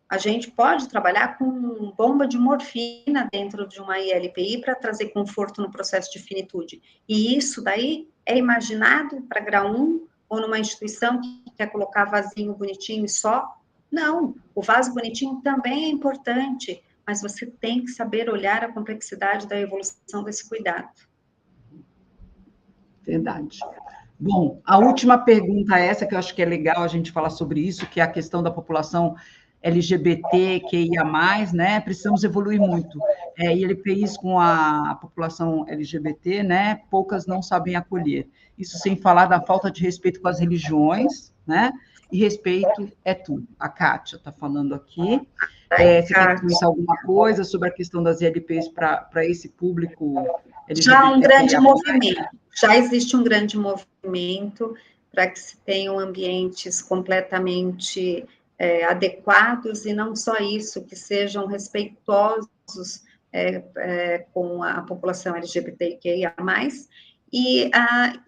A gente pode trabalhar com bomba de morfina dentro de uma ILPI para trazer conforto no processo de finitude. E isso daí é imaginado para grau 1 ou numa instituição que quer colocar vasinho bonitinho e só? Não, o vaso bonitinho também é importante, mas você tem que saber olhar a complexidade da evolução desse cuidado. Verdade. Bom, a última pergunta é essa, que eu acho que é legal a gente falar sobre isso, que é a questão da população LGBTQIA+, né? Precisamos evoluir muito. ILPIs com a população LGBT, né? Poucas não sabem acolher. Isso sem falar da falta de respeito com as religiões, né? E respeito é tudo. A Kátia está falando aqui. Você quer comentar alguma coisa sobre a questão das ILPs para esse público LGBT? Já há um grande movimento, já existe um grande movimento para que se tenham ambientes completamente adequados, e não só isso, que sejam respeitosos com a população LGBTQIA+, e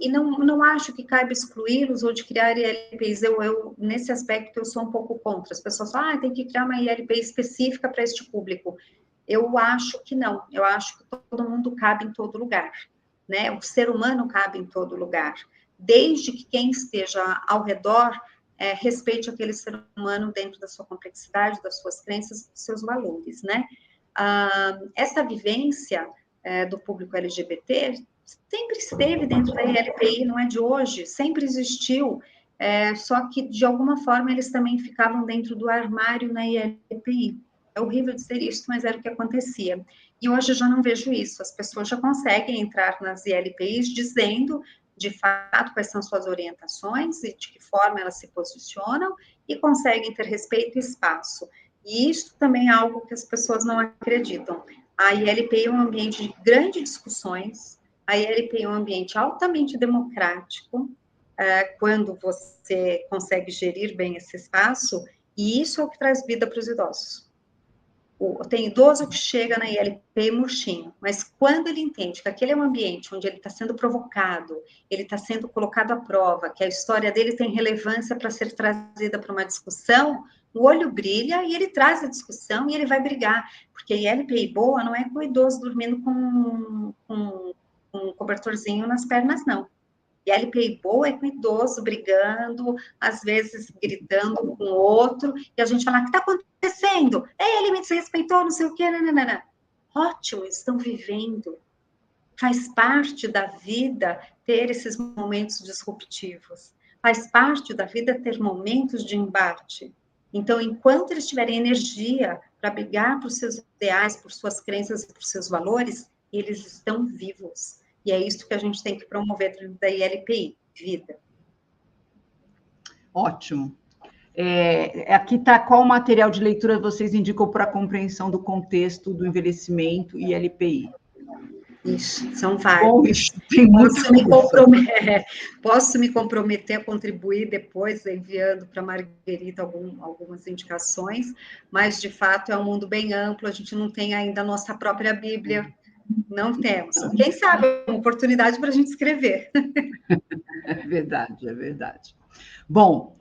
não acho que caiba excluí-los ou de criar ILPs. Nesse aspecto, eu sou um pouco contra. As pessoas falam, tem que criar uma ILP específica para este público. Eu acho que não. Eu acho que todo mundo cabe em todo lugar, né? O ser humano cabe em todo lugar, desde que quem esteja ao redor respeite aquele ser humano dentro da sua complexidade, das suas crenças, dos seus valores, né? Essa vivência do público LGBT sempre esteve dentro da ILPI, não é de hoje, sempre existiu, só que, de alguma forma, eles também ficavam dentro do armário na ILPI. É horrível dizer isso, mas era o que acontecia. E hoje eu já não vejo isso, as pessoas já conseguem entrar nas ILPIs dizendo, de fato, quais são suas orientações e de que forma elas se posicionam, e conseguem ter respeito e espaço. E isso também é algo que as pessoas não acreditam. A ILPI é um ambiente de grandes discussões, a ILPI é um ambiente altamente democrático, quando você consegue gerir bem esse espaço, e isso é o que traz vida para os idosos. Tem idoso que chega na ILP murchinho, mas quando ele entende que aquele é um ambiente onde ele está sendo provocado, ele está sendo colocado à prova, que a história dele tem relevância para ser trazida para uma discussão, o olho brilha e ele traz a discussão e ele vai brigar, porque a ILPI boa não é com o idoso dormindo com um cobertorzinho nas pernas, não. E a LPI boa é com o idoso brigando, às vezes gritando com o outro, e a gente fala, o que está acontecendo? Ele me desrespeitou, não sei o quê, nananana. Ótimo, estão vivendo. Faz parte da vida ter esses momentos disruptivos. Faz parte da vida ter momentos de embate. Então, enquanto eles tiverem energia para brigar por seus ideais, por suas crenças e por seus valores, eles estão vivos. E é isso que a gente tem que promover dentro da ILPI, vida. Ótimo. Aqui está qual material de leitura vocês indicam para a compreensão do contexto do envelhecimento e LPI? Isso, são vários. Posso me comprometer a contribuir depois, enviando para a Marguerita algumas indicações, mas, de fato, é um mundo bem amplo, a gente não tem ainda a nossa própria Bíblia. Não temos. Quem sabe é uma oportunidade para a gente escrever. É verdade, é verdade. Bom,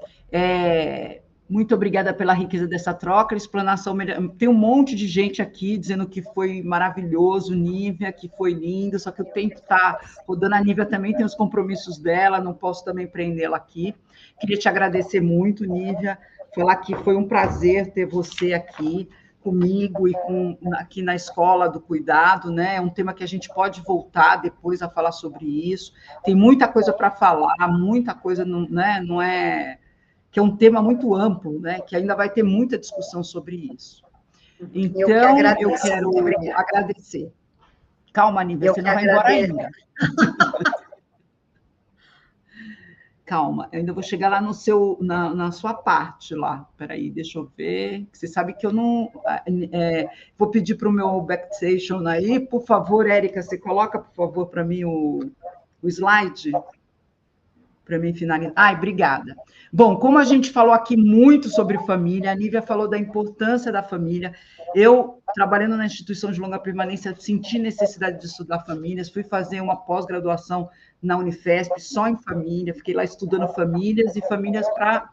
muito obrigada pela riqueza dessa troca, explanação. Tem um monte de gente aqui dizendo que foi maravilhoso, Nívia, que foi lindo, só que o tempo está rodando. A Nívia também tem os compromissos dela, não posso também prendê-la aqui. Queria te agradecer muito, Nívia, falar que foi um prazer ter você aqui. comigo e aqui na Escola do Cuidado, né? É um tema que a gente pode voltar depois a falar sobre isso. Tem muita coisa para falar, muita coisa, né? Não é que é um tema muito amplo, né? Que ainda vai ter muita discussão sobre isso. Então, eu quero agradecer. Calma, Nívia, você não vai embora ainda. Calma, eu ainda vou chegar lá na sua parte lá. Espera aí, deixa eu ver. Você sabe que eu não... vou pedir para o meu backstation aí. Por favor, Érica, você coloca, por favor, para mim o slide? Para mim finalizar. Ai, obrigada. Bom, como a gente falou aqui muito sobre família, a Nívia falou da importância da família. Eu, trabalhando na instituição de longa permanência, senti necessidade de estudar famílias, fui fazer uma pós-graduação na Unifesp, só em família, fiquei lá estudando famílias e famílias para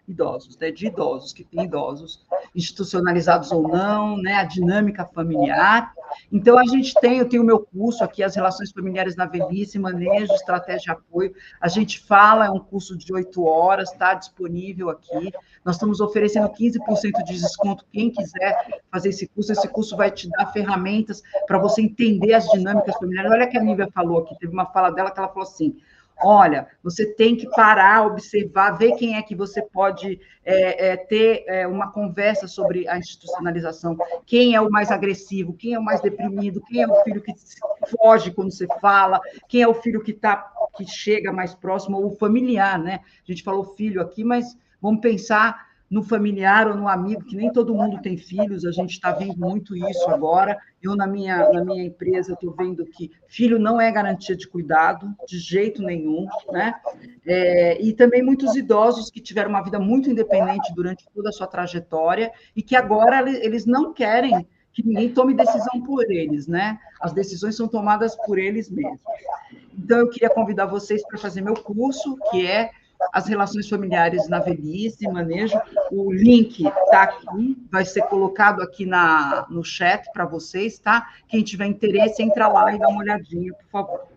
idosos, né, de idosos, que tem idosos, institucionalizados ou não, né, a dinâmica familiar. Então, eu tenho o meu curso aqui, As Relações Familiares na Velhice, Manejo, Estratégia e Apoio. A gente fala, é um curso de 8 horas, está disponível aqui. Nós estamos oferecendo 15% de desconto, quem quiser fazer esse curso vai te dar ferramentas para você entender as dinâmicas familiares. Olha o que a Nívia falou aqui, teve uma fala dela que ela falou assim: olha, você tem que parar, observar, ver quem é que você pode ter uma conversa sobre a institucionalização, quem é o mais agressivo, quem é o mais deprimido, quem é o filho que foge quando você fala, quem é o filho que chega mais próximo, ou o familiar, né? A gente falou filho aqui, mas vamos pensar no familiar ou no amigo, que nem todo mundo tem filhos, a gente está vendo muito isso agora. Eu, na minha empresa, estou vendo que filho não é garantia de cuidado, de jeito nenhum, né? E também muitos idosos que tiveram uma vida muito independente durante toda a sua trajetória e que agora eles não querem que ninguém tome decisão por eles, né? As decisões são tomadas por eles mesmos. Então, eu queria convidar vocês para fazer meu curso, que é As Relações Familiares na Velhice, Manejo. O link está aqui, vai ser colocado aqui no chat para vocês, tá? Quem tiver interesse, entra lá e dá uma olhadinha, por favor.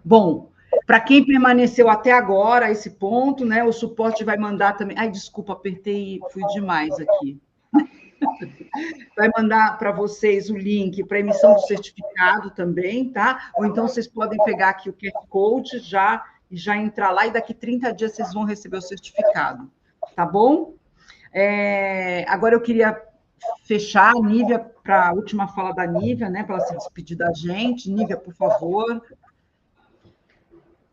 Bom, para quem permaneceu até agora, esse ponto, né? O suporte vai mandar também... Ai, desculpa, apertei, fui demais aqui. Vai mandar para vocês o link para emissão do certificado também, tá? Ou então vocês podem pegar aqui o QR Code e já entrar lá, e daqui 30 dias vocês vão receber o certificado, tá bom? Agora eu queria fechar a Nívia, para a última fala da Nívia, né, para ela se despedir da gente. Nívia, por favor.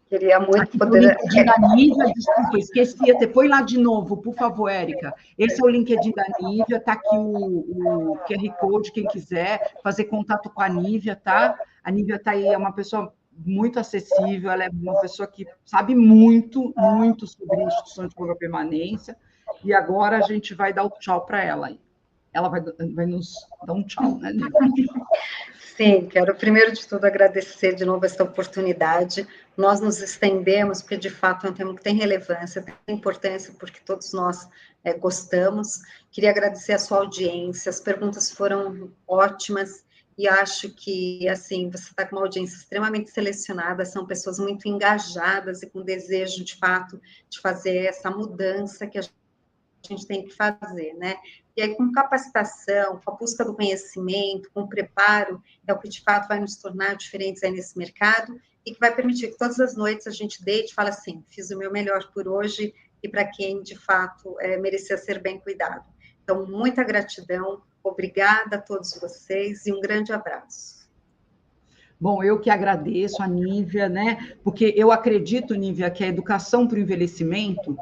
Queria muito poder... Da Nívia, desculpa, esqueci, põe lá de novo, por favor, Érica. Esse é o LinkedIn da Nívia, está aqui o QR Code, quem quiser fazer contato com a Nívia, tá? A Nívia está aí, é uma pessoa muito acessível, ela é uma pessoa que sabe muito, muito sobre a instituição de longa permanência, e agora a gente vai dar o tchau para ela aí. Ela vai nos dar um tchau, né, Nívia? Sim, quero primeiro de tudo agradecer de novo esta oportunidade. Nós nos estendemos, porque de fato é um tema que tem relevância, tem importância, porque todos nós gostamos. Queria agradecer a sua audiência, as perguntas foram ótimas, e acho que, assim, você está com uma audiência extremamente selecionada, são pessoas muito engajadas e com desejo, de fato, de fazer essa mudança que a gente tem que fazer, né? E aí, com capacitação, com a busca do conhecimento, com o preparo, é o que, de fato, vai nos tornar diferentes aí nesse mercado e que vai permitir que todas as noites a gente deite e fale assim, fiz o meu melhor por hoje e para quem, de fato, merecia ser bem cuidado. Então, muita gratidão, obrigada a todos vocês e um grande abraço. Bom, eu que agradeço a Nívia, né? Porque eu acredito, Nívia, que a educação para o envelhecimento...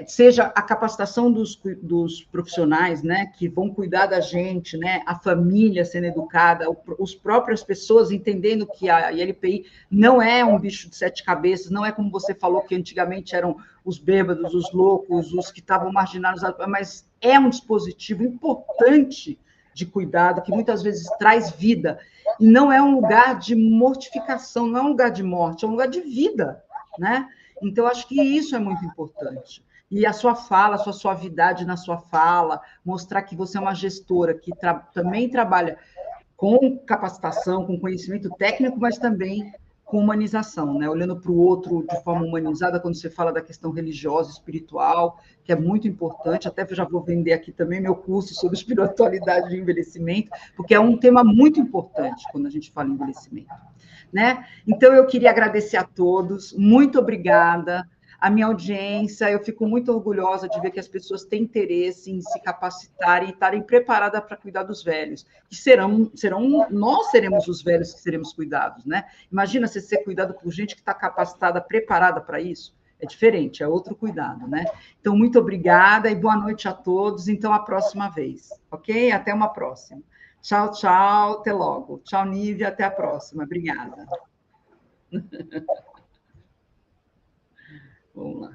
seja a capacitação dos profissionais, né, que vão cuidar da gente, né, a família sendo educada, as próprias pessoas entendendo que a ILPI não é um bicho de 7 cabeças, não é como você falou que antigamente eram os bêbados, os loucos, os que estavam marginados, mas é um dispositivo importante de cuidado, que muitas vezes traz vida, e não é um lugar de mortificação, não é um lugar de morte, é um lugar de vida, né? Então, acho que isso é muito importante. E a sua fala, a sua suavidade na sua fala, mostrar que você é uma gestora que também trabalha com capacitação, com conhecimento técnico, mas também com humanização, né? Olhando para o outro de forma humanizada, quando você fala da questão religiosa, espiritual, que é muito importante, até já vou vender aqui também meu curso sobre espiritualidade de envelhecimento, porque é um tema muito importante quando a gente fala em envelhecimento, né? Então, eu queria agradecer a todos, muito obrigada. A minha audiência, eu fico muito orgulhosa de ver que as pessoas têm interesse em se capacitarem e estarem preparadas para cuidar dos velhos, que nós seremos os velhos que seremos cuidados, né? Imagina você ser cuidado por gente que está capacitada, preparada para isso. É diferente, é outro cuidado, né? Então, muito obrigada e boa noite a todos. Então, a próxima vez, ok? Até uma próxima. Tchau, tchau, até logo. Tchau, Nívia, até a próxima. Obrigada. Vamos lá.